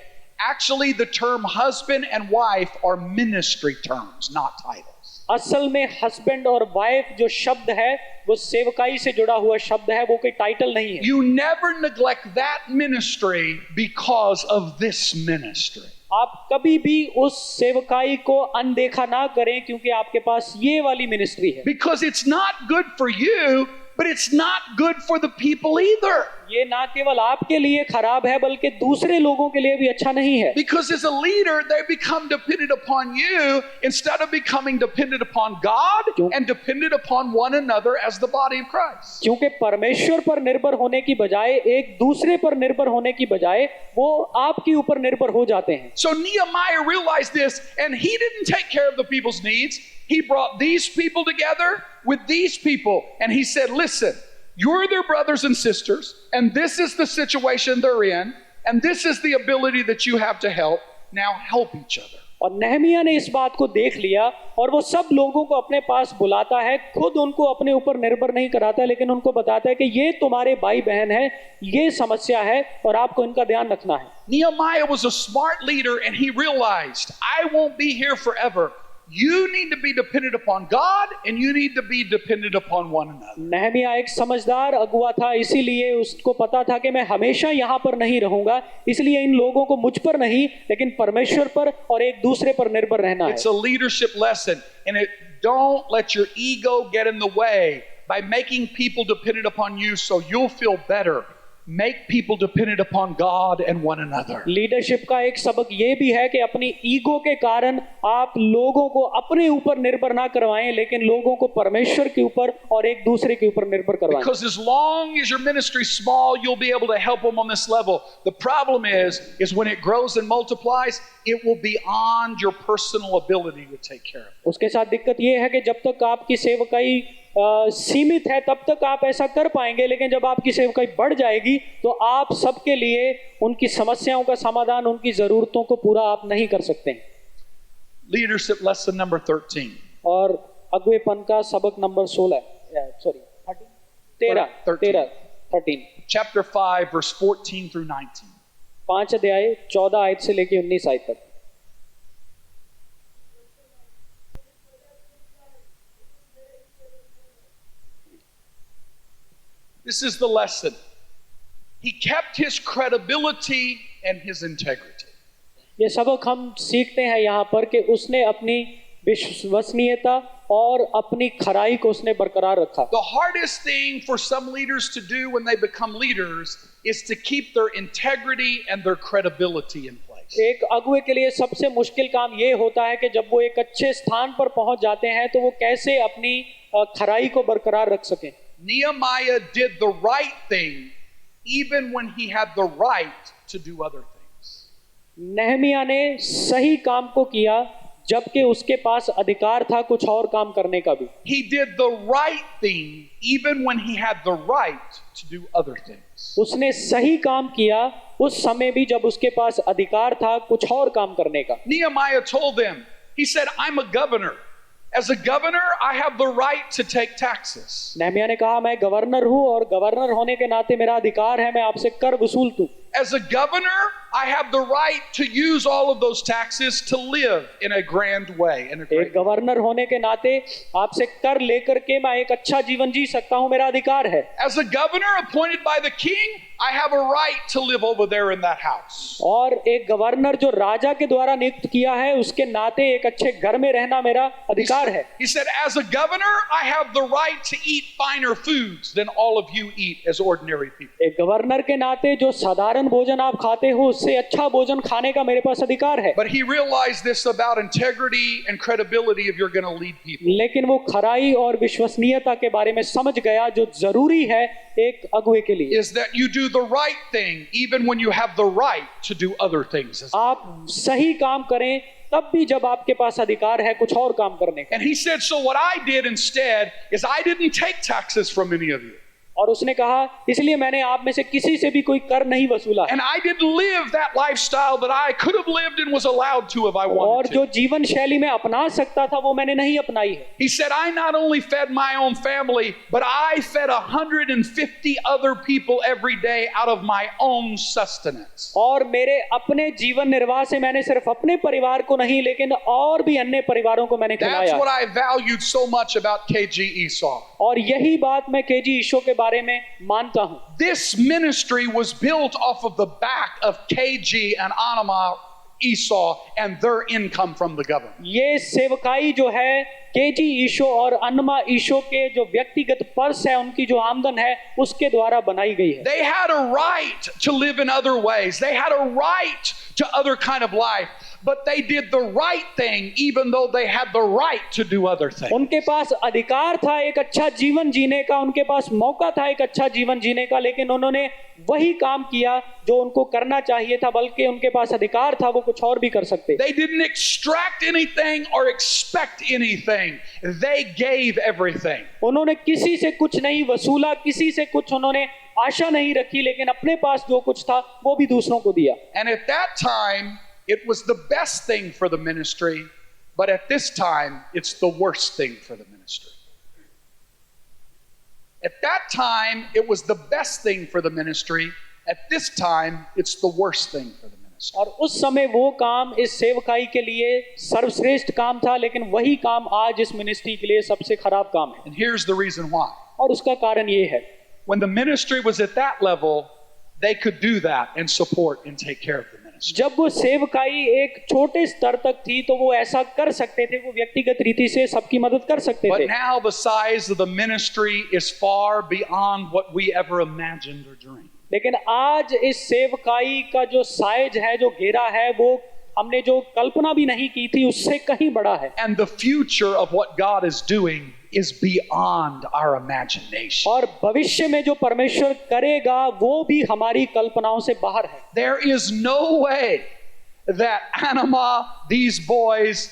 Actually, the term husband and wife are ministry terms, not titles. असल में हस्बैंड और वाइफ जो शब्द है वो सेवकाई से जुड़ा हुआ शब्द है, वो कोई टाइटल नहीं है। You never neglect that ministry because of this ministry. आप कभी भी उस सेवकाई को अनदेखा ना करें क्योंकि आपके पास ये वाली मिनिस्ट्री है। Because it's not good for you, but it's not good for the people either. ये ना केवल आपके लिए खराब है बल्कि दूसरे लोगों के लिए भी अच्छा नहीं है। Because as a leader, they become dependent upon you instead of becoming dependent upon God and dependent upon one another as the body of Christ. क्योंकि परमेश्वर पर निर्भर होने की बजाय एक दूसरे पर निर्भर होने की बजाय वो आपके ऊपर निर्भर हो जाते हैं। So Nehemiah realized this, and he didn't take care of the people's needs. He brought these people together with these people, and he said, listen, you're their brothers and sisters, and this is the situation they're in, and this is the ability that you have to help. Now help each other. और नहमिया ने इस बात को देख लिया और वो सब लोगों को अपने पास बुलाता है, खुद उनको अपने ऊपर निर्भर नहीं कराता, लेकिन उनको बताता है कि ये तुम्हारे भाई बहन है, ये समस्या है और आपको इनका ध्यान रखना है। Nehemiah was a smart leader, and he realized, I won't be here forever. You need to be dependent upon God, and you need to be dependent upon one another. Nehemiah एक समझदार अगुवा था, इसीलिए उसको पता था कि मैं हमेशा यहाँ पर नहीं रहूंगा, इसलिए इन लोगों को मुझ पर नहीं लेकिन परमेश्वर पर और एक दूसरे पर निर्भर रहना है। It's a leadership lesson, and don't let your ego get in the way by making people dependent upon you so you'll feel better. Make people dependent upon God and one another. Leadership का एक सबक ये भी है कि अपनी ego के कारण आप लोगों को अपने ऊपर निर्भर ना करवाएं, लेकिन लोगों को परमेश्वर के ऊपर और एक दूसरे के ऊपर निर्भर करवाएं। Because as long as your ministry is small, you'll be able to help them on this level. The problem is when it grows and multiplies, it will be beyond your personal ability to take care of it. उसके साथ दिक्कत ये है कि जब तक आपकी सेवकाई सीमित है तब तक आप ऐसा कर पाएंगे, लेकिन जब आपकी सेवकाई बढ़ जाएगी तो आप सबके लिए उनकी समस्याओं का समाधान, उनकी जरूरतों को पूरा आप नहीं कर सकते हैं। Leadership lesson number 13. और अगुवेपन का सबक नंबर 13 Chapter 5 verse 14 through 19. 5 अध्याय 14 आयत से लेकर 19 आयत तक। This is the lesson. He kept his credibility and his integrity. ये सबक हम सीखते हैं यहाँ पर कि उसने अपनी विश्वसनीयता और अपनी खराई को उसने बरकरार रखा। The hardest thing for some leaders to do when they become leaders is to keep their integrity and their credibility in place. एक अगुवे के लिए सबसे मुश्किल काम ये होता है कि जब वो एक अच्छे स्थान पर पहुंच जाते हैं तो वो कैसे अपनी खराई को बरकरार रख सकें। Nehemiah did the right thing even when he had the right to do other things. Nehemiah ने सही काम को किया जबकि उसके पास अधिकार था कुछ और काम करने का भी। He did the right thing even when he had the right to do other things. उसने सही काम किया उस समय भी जब उसके पास अधिकार था कुछ और काम करने का। Nehemiah told them, he said, I'm a governor. As a governor, I have the right to take taxes. Nehemiah ने कहा मैं गवर्नर हूं और गवर्नर होने के नाते मेरा अधिकार है मैं आपसे कर वसूल दूं। As a governor, I have the right to use all of those taxes to live in a grand way. एक गवर्नर होने के नाते आपसे कर लेकर के मैं एक अच्छा जीवन जी सकता हूं, मेरा अधिकार है। As a governor appointed by the king, I have a right to live over there in that house. और एक गवर्नर जो राजा के द्वारा नियुक्त किया है उसके नाते एक अच्छे घर में रहना मेरा अधिकार है। He said, as a governor, I have the right to eat finer foods than all of you eat as ordinary people. एक गवर्नर के नाते जो साधारण भोजन आप खाते हो उससे अच्छा भोजन खाने का मेरे पास अधिकार है। But he realized this about integrity and credibility if you're going to lead people. लेकिन वो खराई और विश्वसनीयता के बारे में समझ गया जो जरूरी है एक अगुवे के लिए। Is that you do the right thing even when you have the right to do other things. आप सही काम करें तब भी जब आपके पास अधिकार है कुछ और काम करने का। And he said, so what I did instead is I didn't take taxes from any of you. और उसने कहा इसलिए मैंने आप में से किसी से भी कोई कर नहीं वसूला है। And I didn't live that lifestyle that I could have lived and was allowed to if I और wanted जो to. जीवन शैली में अपना सकता था वो मैंने नहीं अपनाई है। He said, I not only fed my own family, but I fed 150 other people every day out of my own sustenance. और मेरे अपने जीवन निर्वाह से मैंने सिर्फ अपने परिवार को नहीं लेकिन और भी अन्य परिवारों को मैंने That's खिलाया। what I valued so much about KG Esau. और यही बात मैं केजी ईशो के बारे में मानता हूं। This ministry was built off of the back of KG and Anama Esau and their income from the government. ये सेवकाई जो है केजी ईशो और अन्नमा ईशो के जो व्यक्तिगत पर्स है उनकी जो आमदन है उसके द्वारा बनाई गई है। They had a right to live in other ways. They had a right to other kind of life. But they did the right thing even though they had the right to do other things. उनके पास अधिकार था एक अच्छा जीवन जीने का, उनके पास मौका था एक अच्छा जीवन जीने का, लेकिन उन्होंने वही काम किया जो उनको करना चाहिए था, बल्कि उनके पास अधिकार था वो कुछ और भी कर सकते। They didn't extract anything or expect anything. They gave everything. उन्होंने किसी से कुछ नहीं वसूला, किसी से कुछ उन्होंने आशा नहीं रखी, लेकिन अपने पास जो कुछ था वो भी दूसरों को दिया। And at that time it was the best thing for the ministry, but at this time it's the worst thing for the ministry. At that time it was the best thing for the ministry. At this time it's the worst thing for the ministry. और उस समय वो काम इस सेवकाई के लिए सर्वश्रेष्ठ काम था, लेकिन वही काम आज इस मिनिस्ट्री के लिए सबसे खराब काम है। And here's the reason why. और उसका कारण ये है, When the ministry was at that level, they could do that and support and take care of the ministry. जब वो सेवकाई एक छोटे स्तर तक थी तो वो ऐसा कर सकते थे, वो व्यक्तिगत रीति से सबकी मदद कर सकते But थे। now the size of the ministry is far beyond what we ever imagined or dreamed. लेकिन आज इस सेवकाई का जो साइज है, जो घेरा है, वो हमने जो कल्पना भी नहीं की थी उससे कहीं बड़ा है। And the future of what God is doing is beyond our imagination. और भविष्य में जो परमेश्वर करेगा वो भी हमारी कल्पनाओं से बाहर है। There is no way that Anima, these boys,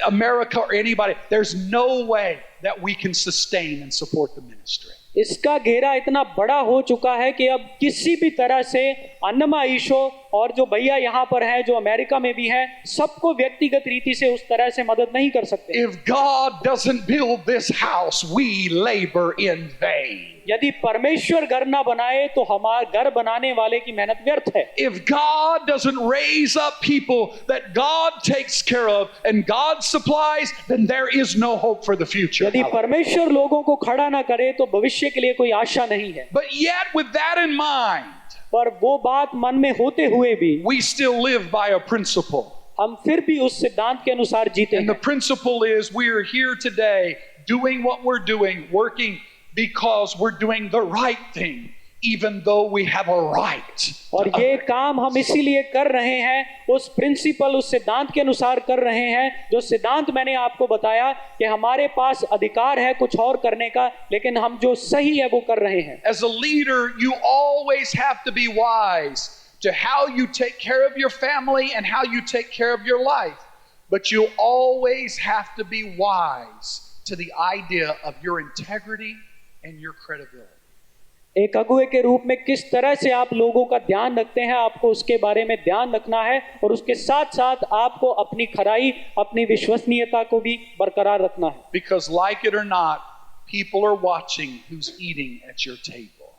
America or anybody, there's no way that we can sustain and support the ministry. इसका घेरा इतना बड़ा हो चुका है कि अब किसी भी तरह से अन्नमा ईशो और जो भैया यहाँ पर हैं, जो अमेरिका में भी हैं, सबको व्यक्तिगत रीति से उस तरह से मदद नहीं कर सकते। If God doesn't build this house, we labor in vain. यदि परमेश्वर घर ना बनाए तो हमारा घर बनाने वाले की मेहनत व्यर्थ है। If God doesn't raise up people that God takes care of and God supplies, then there is no hope for the future. यदि परमेश्वर लोगों को खड़ा ना करे तो भविष्य के लिए कोई आशा नहीं है। But yet with that in mind, पर वो बात मन में होते हुए भी we still live by a principle. हम फिर भी उस सिद्धांत के अनुसार जीते And the हैं। principle is we are here today doing what we're doing, working because we're doing the right thing, even though we have a right. और ये काम हम इसीलिए कर रहे हैं, उस प्रिंसिपल, उस सिद्धांत के अनुसार कर रहे हैं, जो सिद्धांत मैंने आपको बताया कि हमारे पास अधिकार है कुछ और करने का, लेकिन हम जो सही है वो कर रहे हैं। As a leader, you always have to be wise to how you take care of your family and how you take care of your life. But you always have to be wise to the idea of your integrity and your credibility. एक अगुवे के रूप में किस तरह से आप लोगों का ध्यान रखते हैं, आपको उसके बारे में ध्यान रखना है, और उसके साथ साथ आपको अपनी खराई, अपनी विश्वसनीयता को भी बरकरार रखना है। Because like it or not, people are watching who's eating at your table.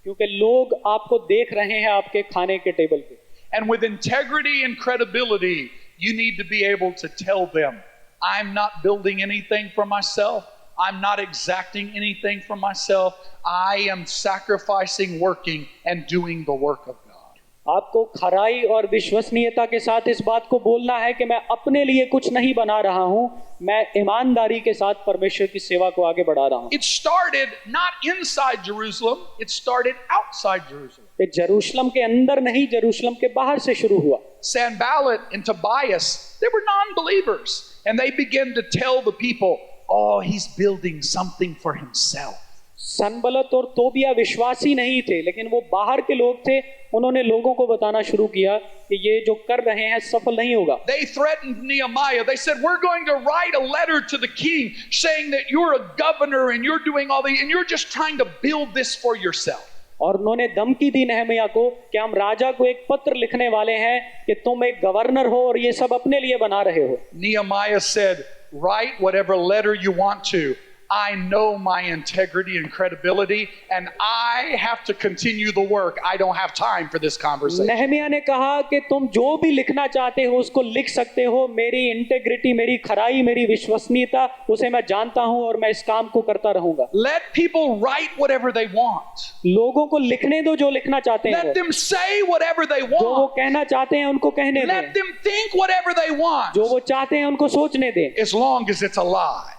क्योंकि लोग आपको देख रहे हैं आपके खाने के टेबल पे। And with integrity and credibility, you need to be able to tell them, I'm not building anything for myself. I'm not exacting anything from myself. I am sacrificing, working, and doing the work of God. आपको खराई और विश्वसनीयता के साथ इस बात को बोलना है कि मैं अपने लिए कुछ नहीं बना रहा हूं, मैं ईमानदारी के साथ परमेश्वर की सेवा को आगे बढ़ा रहा हूं। It started not inside Jerusalem, it started outside Jerusalem. ये जेरूशलम के अंदर नहीं, जेरूशलम के बाहर से शुरू हुआ। Sanballat and Tobias, they were non-believers, and they began to tell the people, oh, he's building something for himself. सनबलत और तोबिया विश्वासी नहीं थे, लेकिन वो बाहर के लोग थे। उन्होंने लोगों को बताना शुरू किया कि ये जो कर रहे हैं सफल नहीं होगा। They threatened Nehemiah. They said, we're going to write a letter to the king saying that you're a governor and you're doing all these and you're just trying to build this for yourself. और उन्होंने धमकी दी नहमयाह को कि हम राजा को एक पत्र लिखने वाले हैं कि तुम एक गवर्नर हो और ये सब अपने लिए बना रहे हो। Nehemiah said, write whatever letter you want to. I know my integrity and credibility, and I have to continue the work. I don't have time for this conversation. नहमयाह ने कहा कि तुम जो भी लिखना चाहते हो उसको लिख सकते हो। मेरी इंटेग्रिटी, मेरी खराई, मेरी विश्वसनीयता, उसे मैं जानता हूं और मैं इस काम को करता रहूंगा। Let people write whatever they want. लोगों को लिखने दो जो लिखना चाहते हैं। Let them say whatever they जो वो want. कहना चाहते हैं उनको कहने दें। Let them think whatever they want. जो वो चाहते हैं उनको सोचने दें। As long as it's a lie.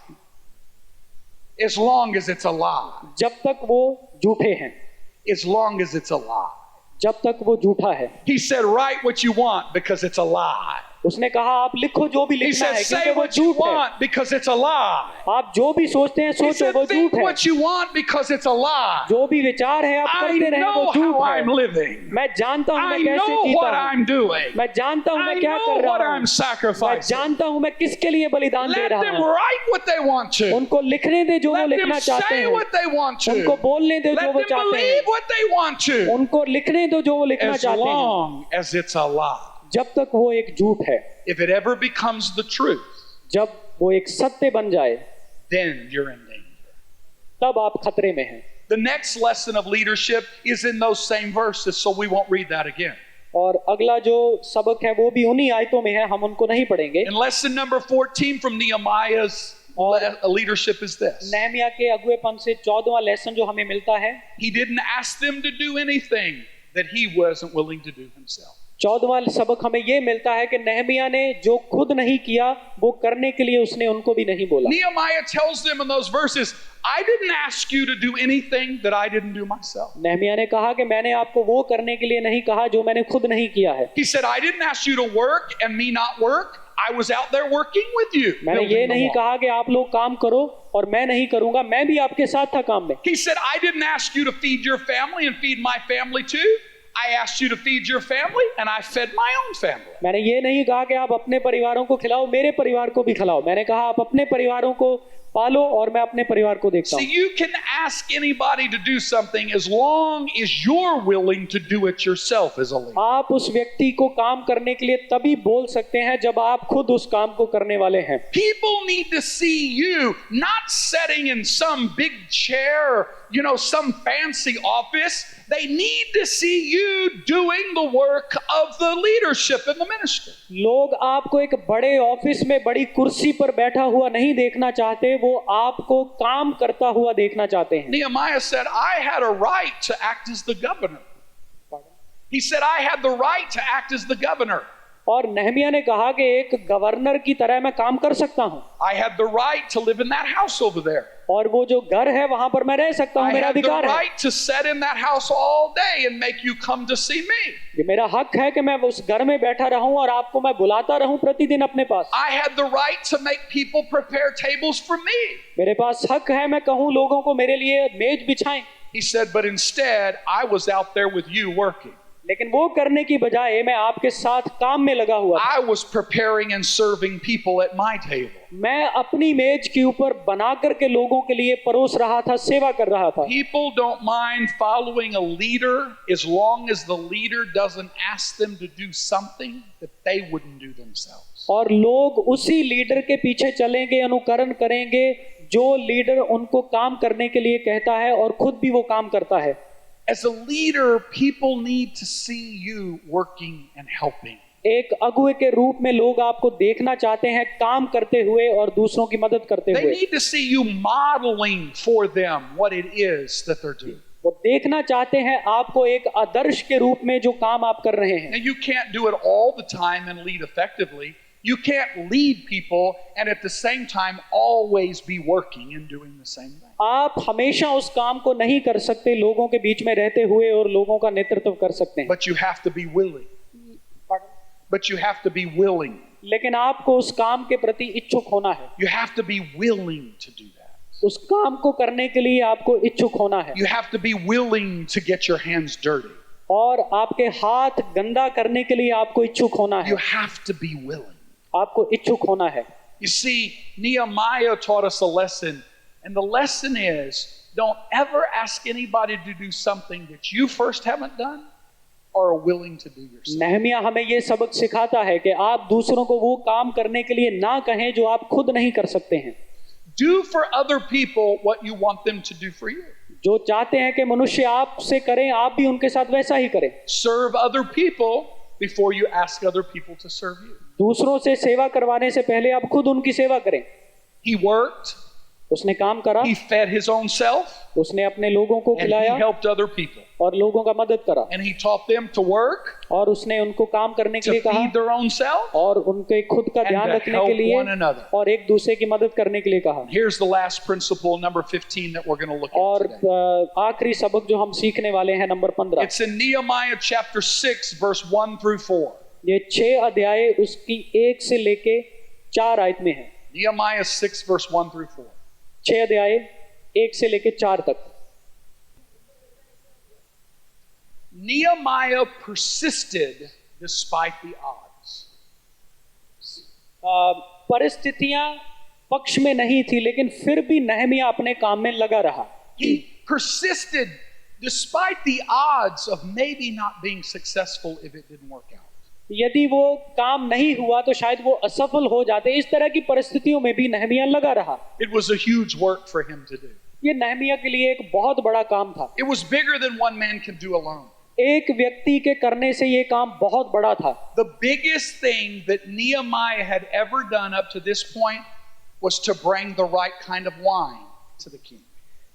As long as it's a lie. जब तक वो झूठे हैं, As long as it's a lie. जब तक वो झूठा है। He said, write what you want because it's a lie. उसने कहा आप लिखो जो भी He लिखना said, है say क्योंकि वो what you झूठ है। want because it's a lie. आप जो भी सोचते हैं He सोचो, said, वो think झूठ है। what you want because it's a lie. जो भी विचार है आप I करते रहे वो know झूठ how है। I'm living. मैं जानता हूँ I मैं कैसे know जीता what हूँ। I'm doing. मैं जानता हूँ I मैं क्या know कर what रहा I'm हूँ। मैं sacrificing. जानता हूँ मैं किसके लिए बलिदान दे Let रहा them हूँ। write what they want to. उनको लिखने दे जो वो Let them लिखना चाहते say हैं। what they want to. उनको बोलने दे जो Let वो them चाहते हैं। believe what they want to. उनको लिखने दो जो वो लिखना As चाहते हैं। long as it's a lie. जब तक वो एक झूठ है, If it ever becomes the truth, जब वो एक सत्य बन जाए, then you're in danger. तब आप खतरे में हैं। The next lesson of leadership is in those same verses, so we won't read that again. और अगला जो सबक है वो भी उन्हीं आयतों में है, हम उनको नहीं पढ़ेंगे। And lesson number 14 from Nehemiah's leadership is this. नहमयाह के अगुवेपन से 14वां लेसन जो हमें मिलता है, He didn't ask them to do anything that he wasn't willing to do himself. 14वां सबक हमें ये मिलता है कि नहमयाह ने जो खुद नहीं किया वो करने के लिए उसने उनको भी नहीं बोला। Nehemiah tells them in those verses, I didn't ask you to do anything that I didn't do myself. नहमयाह ने कहा कि मैंने आपको वो करने के लिए नहीं कहा जो मैंने खुद नहीं किया है। He said, I didn't ask you to work and me not work. I was out there working with you. मैंने ये building the नहीं wall. कहा कि आप लोग काम करो और मैं नहीं करूंगा, मैं भी आपके साथ था काम में। He said, I didn't ask you to feed your family and feed my family too. I asked you to feed your family and I fed my own family. मैंने ये नहीं कहा कि आप अपने परिवारों को खिलाओ, मेरे परिवार को भी खिलाओ। मैंने कहा आप अपने परिवारों को पालो और मैं अपने परिवार को देखता See, हूँ। you can ask anybody to do something as long as you're willing to do it yourself as a leader. आप उस व्यक्ति को काम करने के लिए तभी बोल सकते हैं जब आप खुद उस काम को करने वाले हैं। People need to see you not sitting in some big chair, some fancy office. They need to see you doing the work of the leadership in the ministry. लोग आपको एक बड़े ऑफिस में बड़ी कुर्सी पर बैठा हुआ नहीं देखना चाहते, वो आपको काम करता हुआ देखना चाहते हैं। Nehemiah said, I had a right to act as the governor. He said, I had the right to act as the governor. और नहमयाह ने कहा कि एक गवर्नर की तरह मैं काम कर सकता हूँ I had the right to live in that house over there. और वो जो घर है वहां पर मैं रह सकता हूँ, I मेरा had the अधिकार है। right to sit in that house all day and make you come to see me. ये मेरा हक है कि मैं उस घर में बैठा रहूं और आपको मैं बुलाता रहूं प्रतिदिन अपने पास। I had the right to make people prepare tables for me. मेरे पास हक है मैं कहूं लोगों को मेरे लिए मेज बिछाएं। He said, but instead, I was out there with you working. लेकिन वो करने की बजाय मैं आपके साथ काम में लगा हुआ था। I was preparing and serving people at my table. मैं अपनी मेज के ऊपर बना करके लोगों के लिए परोस रहा था, सेवा कर रहा था। People don't mind following a leader as long as the leader doesn't ask them to do something that they wouldn't do themselves. और लोग उसी लीडर के पीछे चलेंगे, अनुकरण करेंगे जो लीडर उनको काम करने के लिए कहता है और खुद भी वो काम करता है। As a leader, people need to see you working and helping. एक अगुवे के रूप में लोग आपको देखना चाहते हैं काम करते हुए और दूसरों की मदद करते They हुए। need to see you modeling for them what it is that they're doing. वो देखना चाहते हैं आपको एक आदर्श के रूप में जो काम आप कर रहे हैं। Now, you can't do it all the time and lead effectively. You can't lead people and at the same time always be working and doing the same thing. आप हमेशा उस काम को नहीं कर सकते लोगों के बीच में रहते हुए और लोगों का नेतृत्व कर सकते हैं। But you have to be willing. But you have to be willing. लेकिन आपको उस काम के प्रति इच्छुक होना है। You have to be willing to do that. उस काम को करने के लिए आपको इच्छुक होना है You have to be willing to get your hands dirty. और आपके हाथ गंदा करने के लिए आपको इच्छुक होना है You have to be willing. आपको इच्छुक होना है You see, Nehemiah taught us a lesson, and the lesson is don't ever ask anybody to do something that you first haven't done or are willing to do yourself. Nehemiah हमें ये सबक सिखाता है कि आप दूसरों को वो काम करने के लिए ना कहें जो आप खुद नहीं कर सकते हैं Do for other people what you want them to do for you. जो चाहते हैं कि मनुष्य आपसे करें आप भी उनके साथ वैसा ही करें Serve other people before you ask other people to serve you. दूसरों से सेवा करवाने से पहले आप खुद उनकी सेवा करें He worked, उसने काम करा he fed his own self, उसने अपने लोगों को and he खिलाया helped other people. और लोगों का मदद करा And he taught them to work, और उसने उनको काम करने के to लिए कहा feed their own self. और उनके खुद का And ध्यान to रखने help के लिए one another. और एक दूसरे की मदद करने के लिए कहा Here's the last principle, number 15, that we're going to look at और today. आखिरी सबक जो हम सीखने वाले हैं number 15 It's in Nehemiah chapter 6, verse 1 through 4. ये 6 अध्याय उसकी 1 से लेके 4 आयत में है Nehemiah 6, verse 1 through 4. 6 अध्याय 1 से लेके 4 तक Nehemiah persisted despite the odds. परिस्थितियां पक्ष में नहीं थी लेकिन फिर भी नहमिया अपने काम में लगा रहा He persisted despite the odds of maybe not being successful if it didn't work out. यदि वो काम नहीं हुआ तो शायद वो असफल हो जाते इस तरह की परिस्थितियों में भी नहमिया लगा रहा It was a huge work for him to do. ये नहमिया के लिए एक बहुत बड़ा काम था It was bigger than one man could do alone. एक व्यक्ति के करने से ये काम बहुत बड़ा था The biggest thing that Nehemiah had ever done up to this point was to bring the right kind of wine to the king.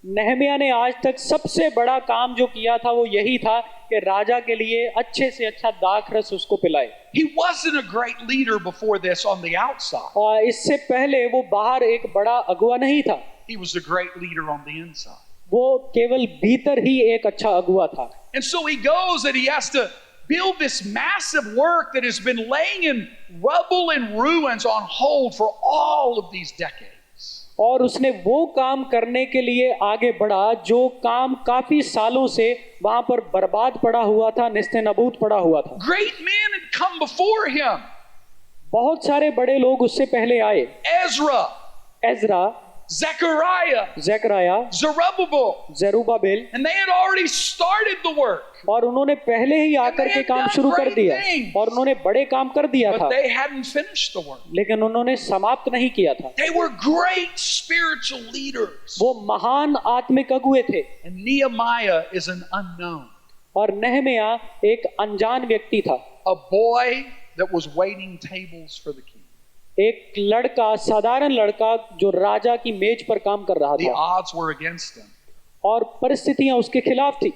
Nehemiah ने आज तक सबसे बड़ा काम जो किया था वो यही था कि राजा के लिए अच्छे से अच्छा दाखरस उसको पिलाए He wasn't a great leader before this on the outside. और इससे पहले वो बाहर एक बड़ा अगुवा नहीं था He was a great leader on the inside. वो केवल भीतर ही एक अच्छा अगुवा था And so he goes and he has to build this massive work that has been laying in rubble and ruins on hold for all of these decades. और उसने वो काम करने के लिए आगे बढ़ा जो काम काफी सालों से वहां पर बर्बाद पड़ा हुआ था निस्तेनाबूद पड़ा हुआ था Great men had come before him. बहुत सारे बड़े लोग उससे पहले आए Ezra, Ezra Zechariah, जकराया Zerubbabel. जेरुब्बाबेल And they had already started the work. और उन्होंने पहले ही आकर के काम शुरू कर दिया और उन्होंने बड़े काम कर दिया था But they hadn't finished the work. लेकिन उन्होंने समाप्त नहीं किया था They were great spiritual leaders. वो महान आत्मिक अगुए थे And Nehemiah is an unknown. और नहमिया एक अनजान व्यक्ति था A boy that was waiting tables for the king. एक लड़का साधारण लड़का जो राजा की मेज पर काम कर रहा The था odds were against him. और परिस्थितियां उसके खिलाफ थी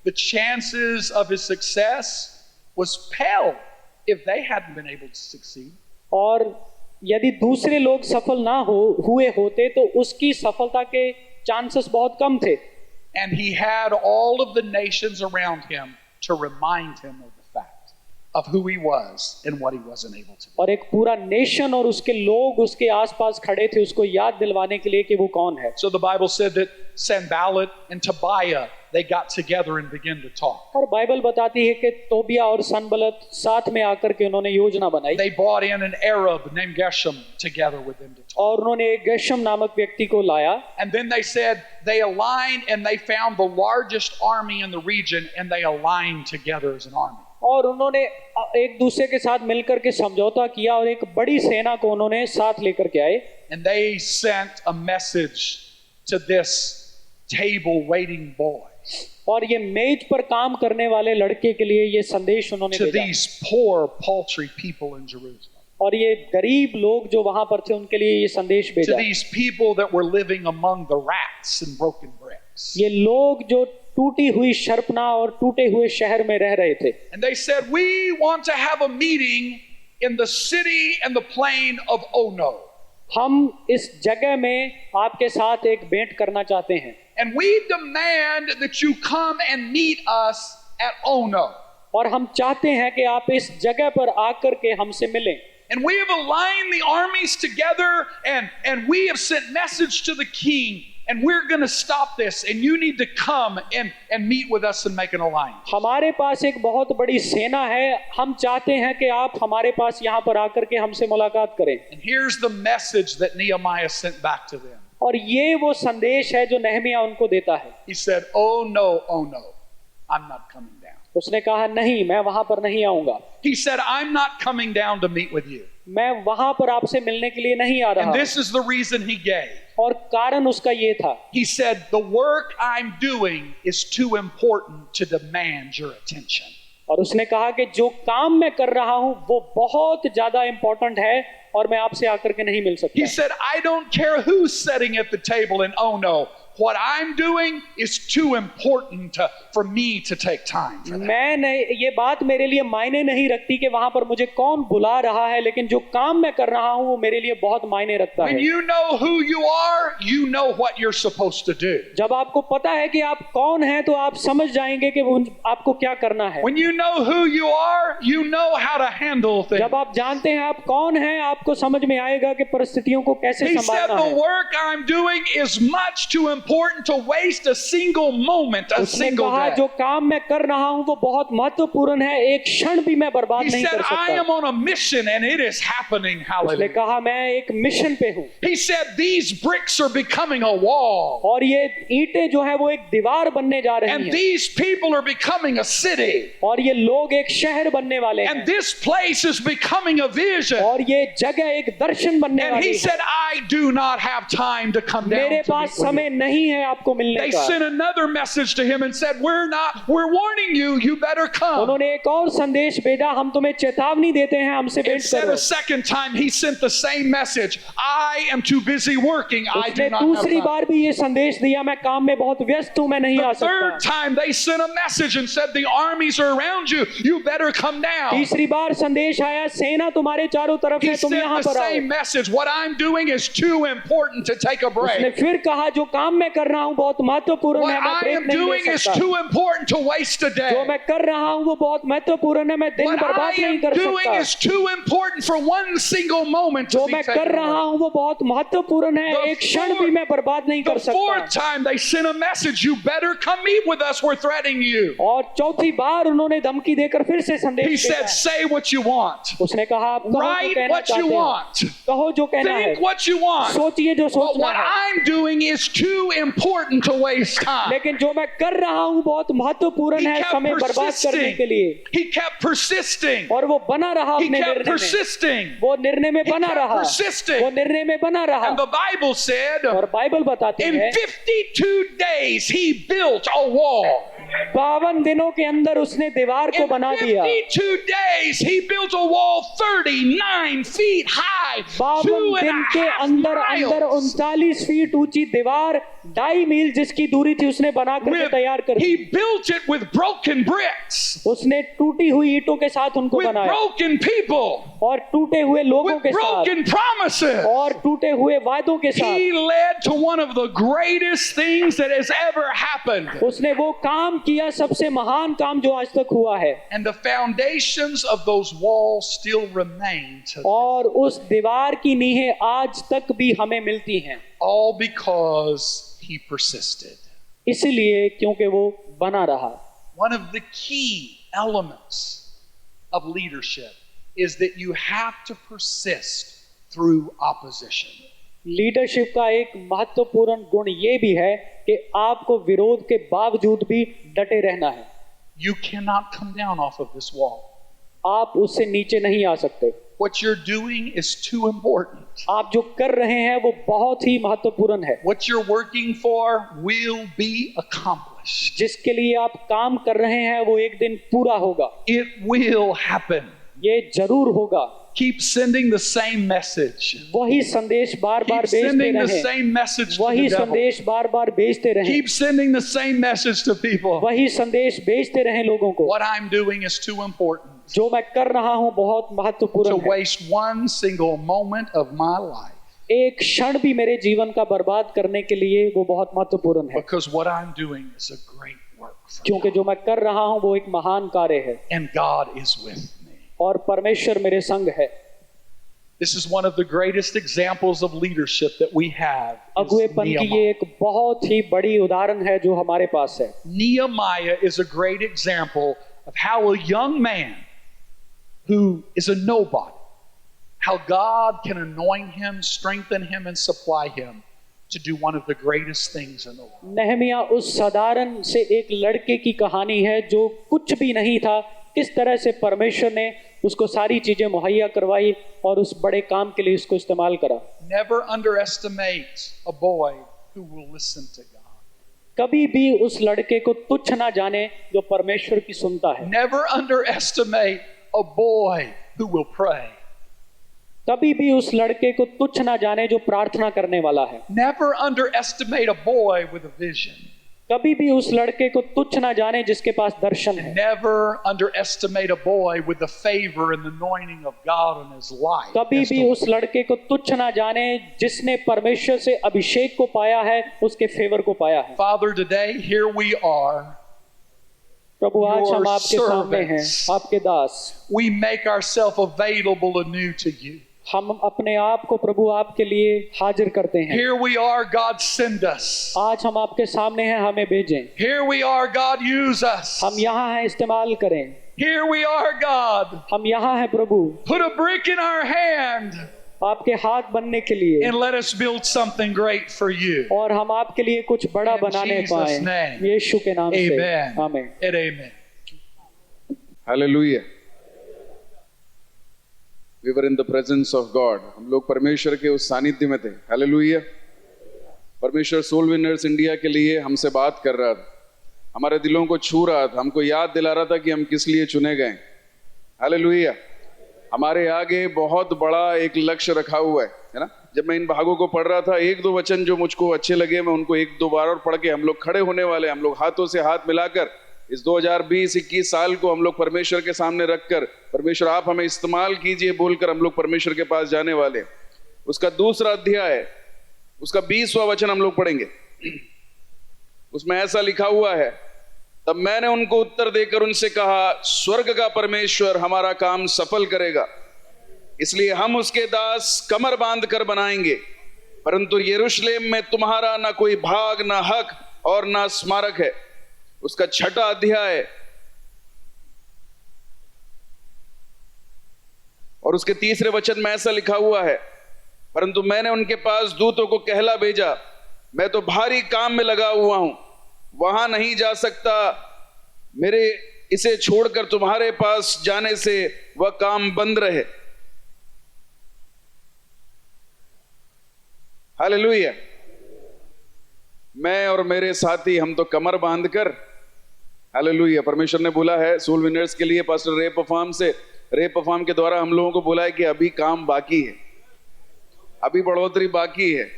The chances of his success was pale if they hadn't been able to succeed. और यदि दूसरे लोग सफल ना हुए होते तो उसकी सफलता के चांसेस बहुत कम थे And he had all of the nations around him to remind him of the fact of who he was and what he wasn't able to do. और एक पूरा नेशन और उसके लोग उसके आसपास खड़े थे उसको याद दिलवाने के लिए कि वो कौन है So the Bible said that Sanballat and Tobiah, they got together and began to talk. और बाइबल बताती है कि तोबिया और सनबलत साथ में आकर के उन्होंने योजना बनाई They brought in an Arab named Geshem together with them to talk. और उन्होंने एक गेशम नामक व्यक्ति को लाया And then they said they aligned and they found the largest army in the region and they aligned together as an army. और उन्होंने एक दूसरे के साथ मिलकर के समझौता किया और एक बड़ी सेना को उन्होंने साथ लेकर के आए And they sent a message to this table waiting boy, और ये मेज पर काम करने वाले लड़के के लिए ये संदेश उन्होंने to भेजा these poor, paltry people in Jerusalem, और ये गरीब लोग जो वहां पर थे उनके लिए ये संदेश to भेजा these people that were living among the rats and broken bricks. ये लोग जो टूटी हुई शर्पना और टूटे हुए शहर में रह रहे थे And they said, we want to have a meeting in the city and the plain of Ono. हम इस जगह में आपके साथ एक भेंट करना चाहते हैं And we demand that you come and meet us at Ono. और हम चाहते हैं कि आप इस जगह पर आकर के हमसे मिलें And we have aligned the armies together and we have sent message to the king and we're going to stop this, and you need to come and meet with us and make an alliance. हमारे पास एक बहुत बड़ी सेना है, हम चाहते हैं कि आप हमारे पास यहाँ पर आकर के हमसे मुलाकात करें। And here's the message that Nehemiah sent back to them. और ये वो संदेश है जो नहमिया उनको देता है। He said, oh no, I'm not coming down. उसने कहा नहीं, मैं वहां पर नहीं आऊंगा। He said, I'm not coming down to meet with you. मैं वहां पर आपसे मिलने के लिए नहीं आ रहा। And this is the reason he gave. और कारण उसका ये था। He said, the work I'm doing is too important to demand your attention. और उसने कहा कि जो काम मैं कर रहा हूं वो बहुत ज्यादा इंपॉर्टेंट है और मैं आपसे आकर के नहीं मिल सकता। He said, I don't care who's sitting at the table, and oh no, what I'm doing is too important for me to take time for that. मैं नहीं, ये बात मेरे लिए मायने नहीं रखती कि वहां पर मुझे कौन बुला रहा है, लेकिन जो काम मैं कर रहा हूं वो मेरे लिए बहुत मायने रखता When है। you know who you are, you know what you're supposed to do. जब आपको पता है कि आप कौन हैं तो आप समझ जाएंगे कि आपको क्या करना है। When you know who you are, you know how to handle things. जब आप जानते हैं आप कौन हैं, आपको समझ में आएगा कि परिस्थितियों को कैसे He said, संभालना the है। work I'm doing is much too important to waste a single moment, a उसने single कहा day. जो काम मैं कर रहा हूं वो बहुत महत्वपूर्ण है, एक क्षण भी मैं बर्बाद He नहीं said, कर I सकता। am on a mission and it is happening. उसने Hallelujah. कहा मैं एक मिशन पे हूं He said, these bricks are becoming a wall. और ये ईंटें जो है वो एक दीवार बनने जा रही And हैं these people are becoming a city. और ये लोग एक शहर बनने वाले And हैं this place is becoming a vision. और ये जगह एक दर्शन बनने And वाली he है। said, I do not have time to come down. मेरे to पास meet with समय you. नहीं है आपको मिलने They का। sent another message to him and said, we're warning you, you better come. उन्होंने एक और संदेश भेजा, हम तुम्हें चेतावनी देते हैं, हमसे भेंट And said करो। a second time, he sent the same message. I am too busy working. I उसने do not have दूसरी time. बार भी ये संदेश दिया, मैं काम में बहुत व्यस्त हूं, मैं नहीं आ The third सकता। time, they sent a message and said, the armies are around you. You better come down. तीसरी बार संदेश आया, सेना तुम्हारे चारों तरफ He है, तुम sent यहाँ the पर same आओ। message. What I'm doing is too important to take a उसने break. फिर कहा जो काम मैं कर रहा हूँ बहुत महत्वपूर्ण What है, मैं I ब्रेक am नहीं doing ले is सकता। too important to waste a जो day. मैं कर रहा हूँ वो बहुत महत्वपूर्ण है, मैं दिन What I बर्बाद नहीं am कर doing सकता। is too important for one single moment to जो be मैं taken कर रहा away. हूँ वो बहुत महत्वपूर्ण है, The एक क्षण fourth- भी मैं बर्बाद नहीं कर The fourth सकता। time they sent a message, you better come meet with us, we're threatening you. और चौथी बार उन्होंने धमकी देकर फिर से He संदेश said, भेजा। say what you want. उसने कहा आप कहो जो Write कहना what you चाहते want. हैं, कहो जो कहना है, Think what you want. सोचिए जो But सोचना what है। I'm doing is too important to waste time. लेकिन जो मैं कर रहा हूँ बहुत महत्वपूर्ण He है kept समय बर्बाद करने के persisting. लिए। He kept persisting. और वो बना रहा He अपने kept निर्णय में, persisting. वो निर्णय में He बना kept रहा, persisting. वो निर्णय में बना रहा। And the Bible said, और बाइबल बताती in है 52 days he built a wall. 52 दिनों के अंदर उसने दीवार को In बना दिया। 52 days he built a wall 39 feet high, 52 दिन के अंदर 2.5 miles. 39 फीट ऊंची दीवार, 2.5 मील जिसकी दूरी थी उसने बना करके तैयार कर दी। He built it with broken bricks, उसने टूटी हुई ईंटों के साथ उनको with बनाया broken people, और टूटे हुए लोगों with के साथ broken promises. और टूटे हुए वादों के साथ He led to one of the greatest things that has ever happened. उसने वो काम किया, सबसे महान काम जो आज तक हुआ है। And the foundations of those walls still remain today. और उस दीवार की नींहें आज तक भी हमें मिलती हैं, All because he persisted. इसलिए क्योंकि वो बना रहा। One of the key elements of leadership is that you have to persist through opposition. Leadership का एक महत्वपूर्ण गुण ये भी है कि आपको विरोध के बावजूद भी डटे रहना है। You cannot come down off of this wall. आप उससे नीचे नहीं आ सकते। What you're doing is too important. आप जो कर रहे हैं वो बहुत ही महत्वपूर्ण है। What you're working for will be accomplished. जिसके लिए आप काम कर रहे हैं वो एक दिन पूरा होगा, It will happen. ये जरूर होगा। Keep sending the same message. वही संदेश बार बार Keep भेजते sending the रहें, same message to वही the devil. संदेश बार बार भेजते रहें, Keep sending the same message to people. वही संदेश भेजते रहें लोगों को। What I'm doing is too important जो मैं कर रहा हूँ बहुत to महत्वपूर्ण है। waste one single moment of my life. एक क्षण भी मेरे जीवन का बर्बाद करने के लिए वो बहुत महत्वपूर्ण है, Because what I'm doing is a great work for क्योंकि God. जो मैं कर रहा हूँ वो एक महान कार्य है And God is with me. और परमेश्वर मेरे संग है। This is one of the greatest examples of leadership that we have. is अगुवेपन की ये Nehemiah. एक बहुत ही बड़ी उदाहरण है जो हमारे पास है। Nehemiah is a great example of how a young man who is a nobody, how God can anoint him, strengthen him, and supply him to do one of the greatest things in the world. Nehemiah उस साधारण से एक लड़के की कहानी है जो कुछ भी नहीं था, किस तरह से परमेश्वर ने उसको सारी चीजें मुहैया करवाई और उस बड़े काम के लिए इसको इस्तेमाल करा। Never underestimate a boy who will listen to God. कभी भी उस लड़के को तुच्छ ना जाने जो परमेश्वर की सुनता है। Never underestimate a boy who will pray. कभी भी उस लड़के को तुच्छ ना जाने जो प्रार्थना करने वाला है। Never underestimate a boy with a vision. कभी भी उस लड़के को तुच्छ ना जाने जिसके पास दर्शन है। Never underestimate a boy with the favor and the anointing of God in his life. कभी भी उस लड़के को तुच्छ ना जाने जिसने परमेश्वर से अभिषेक को पाया है, उसके फेवर को पाया है। Father, today here we are. प्रभु आज Your हम आपके सामने हैं, servants. आपके दास। We make ourselves available anew to you. हम अपने आप को प्रभु आपके लिए हाजिर करते हैं। Here we are, God, send us. आज हम आपके सामने हैं, हमें भेजें। Here we are, God, use us. हम यहाँ हैं, इस्तेमाल करें। Here we are, God. हम यहाँ हैं प्रभु, Put a brick in our hand आपके हाथ बनने के लिए, and let us build something great for you. और हम आपके लिए कुछ बड़ा In बनाने Jesus' पाए। name. यीशु के नाम से Amen. आमीन। And amen. Hallelujah. We were in the presence of God. हम लोग परमेश्वर के उस सानिध्य में थे। हालेलुया। परमेश्वर सोल विनर्स इंडिया के लिए हमसे बात कर रहा था, हमारे दिलों को छू रहा था, हमको याद दिला रहा था कि हम किस लिए चुने गए। हालेलुया। हमारे आगे बहुत बड़ा एक लक्ष्य रखा हुआ है ना। जब मैं इन भागों को पढ़ रहा था, एक दो वचन जो मुझको अच्छे लगे, मैं उनको एक दो बार और पढ़ के हम लोग खड़े होने वाले, हम लोग हाथों से हाथ मिलाकर इस 2020-21 साल को हम लोग परमेश्वर के सामने रखकर, परमेश्वर आप हमें इस्तेमाल कीजिए बोलकर हम लोग परमेश्वर के पास जाने वाले। उसका दूसरा अध्याय है, उसका 20वां वचन हम लोग पढ़ेंगे। उसमें ऐसा लिखा हुआ है, तब मैंने उनको उत्तर देकर उनसे कहा, स्वर्ग का परमेश्वर हमारा काम सफल करेगा, इसलिए हम उसके दास कमर बांध कर बनाएंगे, परंतु यरूशलेम में तुम्हारा ना कोई भाग, ना हक और ना स्मारक है। उसका 6वां अध्याय और उसके 3रे वचन में ऐसा लिखा हुआ है, परंतु मैंने उनके पास दूतों को कहला भेजा, मैं तो भारी काम में लगा हुआ हूं, वहां नहीं जा सकता, मेरे इसे छोड़कर तुम्हारे पास जाने से वह काम बंद रहे। हालेलुया। मैं और मेरे साथी हम तो कमर बांधकर, हालेलुया, परमेश्वर ने बोला है सोल विनर्स के लिए, पास्टर रे परफॉर्म के द्वारा हम लोगों को बोला है कि अभी काम बाकी है, अभी बढ़ोतरी बाकी है,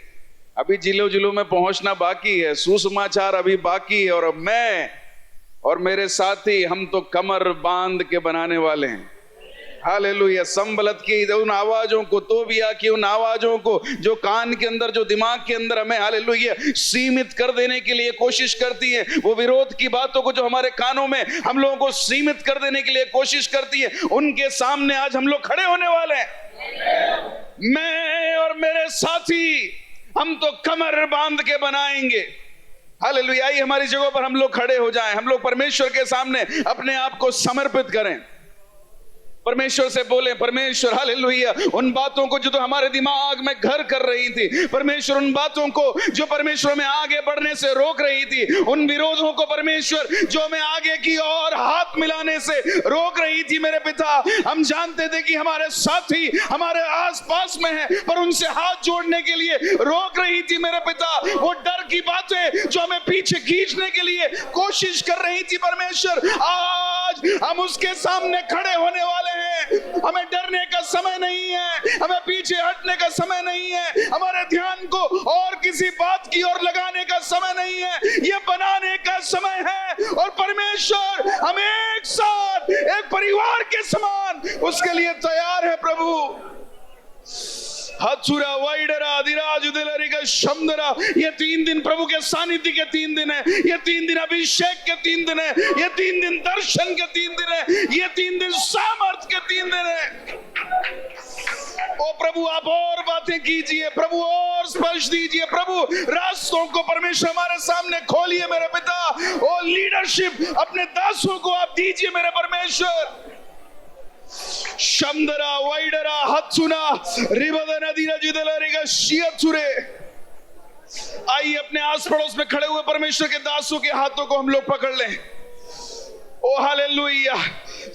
अभी जिलों में पहुंचना बाकी है, सुसमाचार अभी बाकी है, और अब मैं और मेरे साथी हम तो कमर बांध के बनाने वाले हैं। हालेलुया। संबलत की उन आवाजों को, तोबिया की उन आवाजों को जो कान के अंदर, जो दिमाग के अंदर हमें हालेलुया सीमित कर देने के लिए कोशिश करती है, वो विरोध की बातों को जो हमारे कानों में हम लोगों को सीमित कर देने के लिए कोशिश करती है, उनके सामने आज हम लोग खड़े होने वाले हैं। मैं और मेरे साथी हम तो कमर बांध के बनाएंगे। हालेलुया। आइए हमारी जगहों पर हम लोग खड़े हो जाएं, हम लोग परमेश्वर के सामने अपने आप को समर्पित करें, परमेश्वर से बोले, परमेश्वर हालेलुया, उन बातों को जो तो हमारे दिमाग में घर कर रही थी, परमेश्वर उन बातों को जो परमेश्वर में आगे बढ़ने से रोक रही थी, उन विरोधों को परमेश्वर जो हमें आगे की ओर हाथ मिलाने से रोक रही थी, मेरे पिता, हम जानते थे कि हमारे साथी हमारे आसपास में है, पर उनसे हाथ जोड़ने के लिए रोक रही थी, मेरे पिता। वो डर की बातें जो हमें पीछे खींचने के लिए कोशिश कर रही थी, परमेश्वर आज हम उसके सामने खड़े होने वाले हैं। हमें डरने का समय नहीं है, हमें पीछे हटने का समय नहीं है, हमारे ध्यान को और किसी बात की ओर लगाने का समय नहीं है, ये बनाने का समय है। और परमेश्वर हम एक साथ एक परिवार के समान उसके लिए तैयार है। प्रभु हथुरा वाइडरा अधिराज उदलरिका शमदरा, ये 3 दिन प्रभु के सानिध्य के 3 दिन है, ये 3 दिन अभिषेक के 3 दिन है, ये 3 दिन दर्शन के 3 दिन है, ये 3 दिन सामर्थ के 3 दिन है। ओ प्रभु आप और बातें कीजिए प्रभु, और स्पर्श दीजिए प्रभु, रास्तों को परमेश्वर हमारे सामने खोलिए मेरे पिता। ओ लीडरशिप अपने दासों को आप दीजिए मेरे परमेश्वर। शमदरा वाइडरा हत्सुना रिबदना दीना जिदलरेगा शियतुरे। आइए अपने आस पड़ोस में खड़े हुए परमेश्वर के दासों के हाथों को हम लोग पकड़ लें। ओ हालेलुया।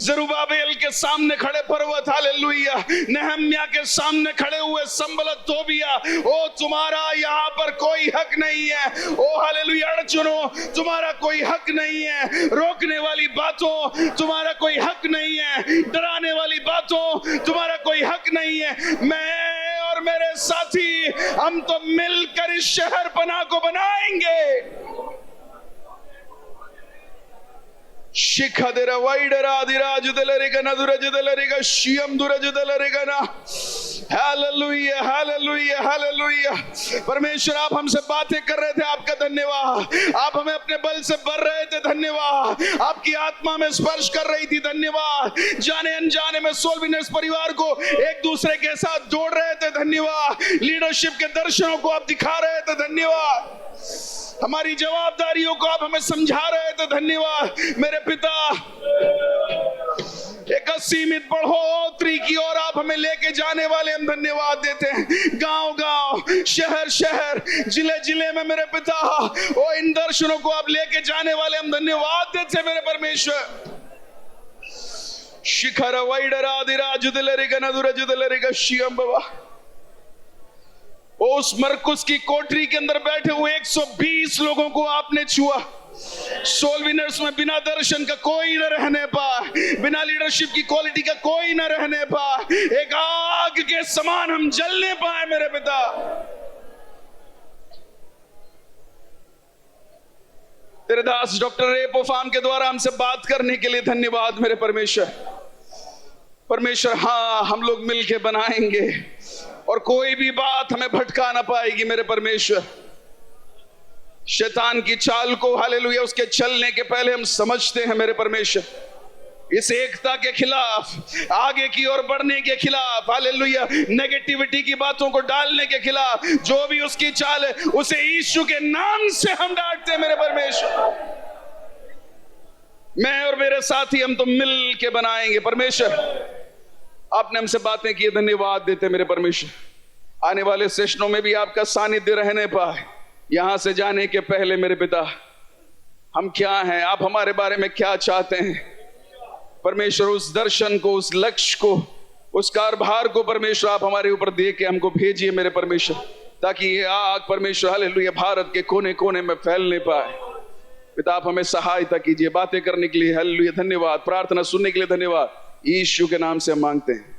जरुब्बाबेल के सामने खड़े पर्वत, हालेलुया। नेहम्या के सामने खड़े हुए संबलत तोबिया, ओ तुम्हारा यहाँ पर कोई हक नहीं है। ओ हालेलुया। अड़चनों तुम्हारा कोई हक नहीं है, रोकने वाली बातों तुम्हारा कोई हक नहीं है, डराने वाली बातों तुम्हारा कोई हक नहीं है। मैं और मेरे साथी हम तो मिलकर इस शहर पनाह को बनाएंगे। शिखा दे रहा वाइडरा दिराज दलरेगा ना दुरज दलरेगा शियम दुरज दलरेगा ना। Hallelujah hallelujah hallelujah. परमेश्वर आप हमसे बातें कर रहे थे, आपका धन्यवाद। आप हमें अपने बल से भर रहे थे, धन्यवाद। आपकी आत्मा में स्पर्श कर रही थी, धन्यवाद। जाने अनजाने में सोल विनर्स परिवार को एक दूसरे के साथ जोड़ रहे थे, धन्यवाद। लीडरशिप के दर्शनों को आप दिखा रहे थे, धन्यवाद। हमारी जवाबदारियों को आप हमें समझा रहे थे, धन्यवाद मेरे पिता। एक असीमित बढ़ोतरी की ओर आप हमें लेके जाने वाले हम धन्यवाद देते हैं। गांव गांव, शहर शहर, जिले जिले में मेरे पिता ओ इन दर्शनों को आप लेके जाने वाले हम धन्यवाद देते हैं मेरे परमेश्वर। शिखर वाइडरा दिराज दिलरेगा नदुरज दिलरेगा शियम बाबा। उस मरकुस की कोठरी के अंदर बैठे हुए 120 लोगों को आपने छुआ। सोल विनर्स में बिना दर्शन का कोई न रहने पाए, बिना लीडरशिप की क्वालिटी का कोई न रहने पाए। एक आग के समान हम जलने पाए मेरे पिता। तेरे दास डॉक्टर रेपोफाम के द्वारा हमसे बात करने के लिए धन्यवाद मेरे परमेश्वर। परमेश्वर हाँ, हम लोग मिलके बनाएंगे और कोई भी बात हमें भटका ना पाएगी मेरे परमेश्वर। शैतान की चाल को, हालेलुया, उसके चलने के पहले हम समझते हैं मेरे परमेश्वर। इस एकता के खिलाफ, आगे की ओर बढ़ने के खिलाफ, हालेलुया, नेगेटिविटी की बातों को डालने के खिलाफ जो भी उसकी चाल है उसे यीशु के नाम से हम डांटते हैं मेरे परमेश्वर। मैं और मेरे साथी हम तो मिल के बनाएंगे परमेश्वर। आपने हमसे बातें की, धन्यवाद देते मेरे परमेश्वर। आने वाले सेशनों में भी आपका सानिध्य रहने पाए। यहां से जाने के पहले मेरे पिता, हम क्या हैं, आप हमारे बारे में क्या चाहते हैं परमेश्वर, उस दर्शन को, उस लक्ष्य को, उस कारभार को परमेश्वर आप हमारे ऊपर दे के हमको भेजिए मेरे परमेश्वर, ताकि ये आग परमेश्वर हालेलुया भारत के कोने कोने में फैलने पाए। पिता आप हमें सहायता कीजिए बातें करने के लिए। हालेलुया धन्यवाद। प्रार्थना सुनने के लिए धन्यवाद। यीशु के नाम से हम मांगते हैं।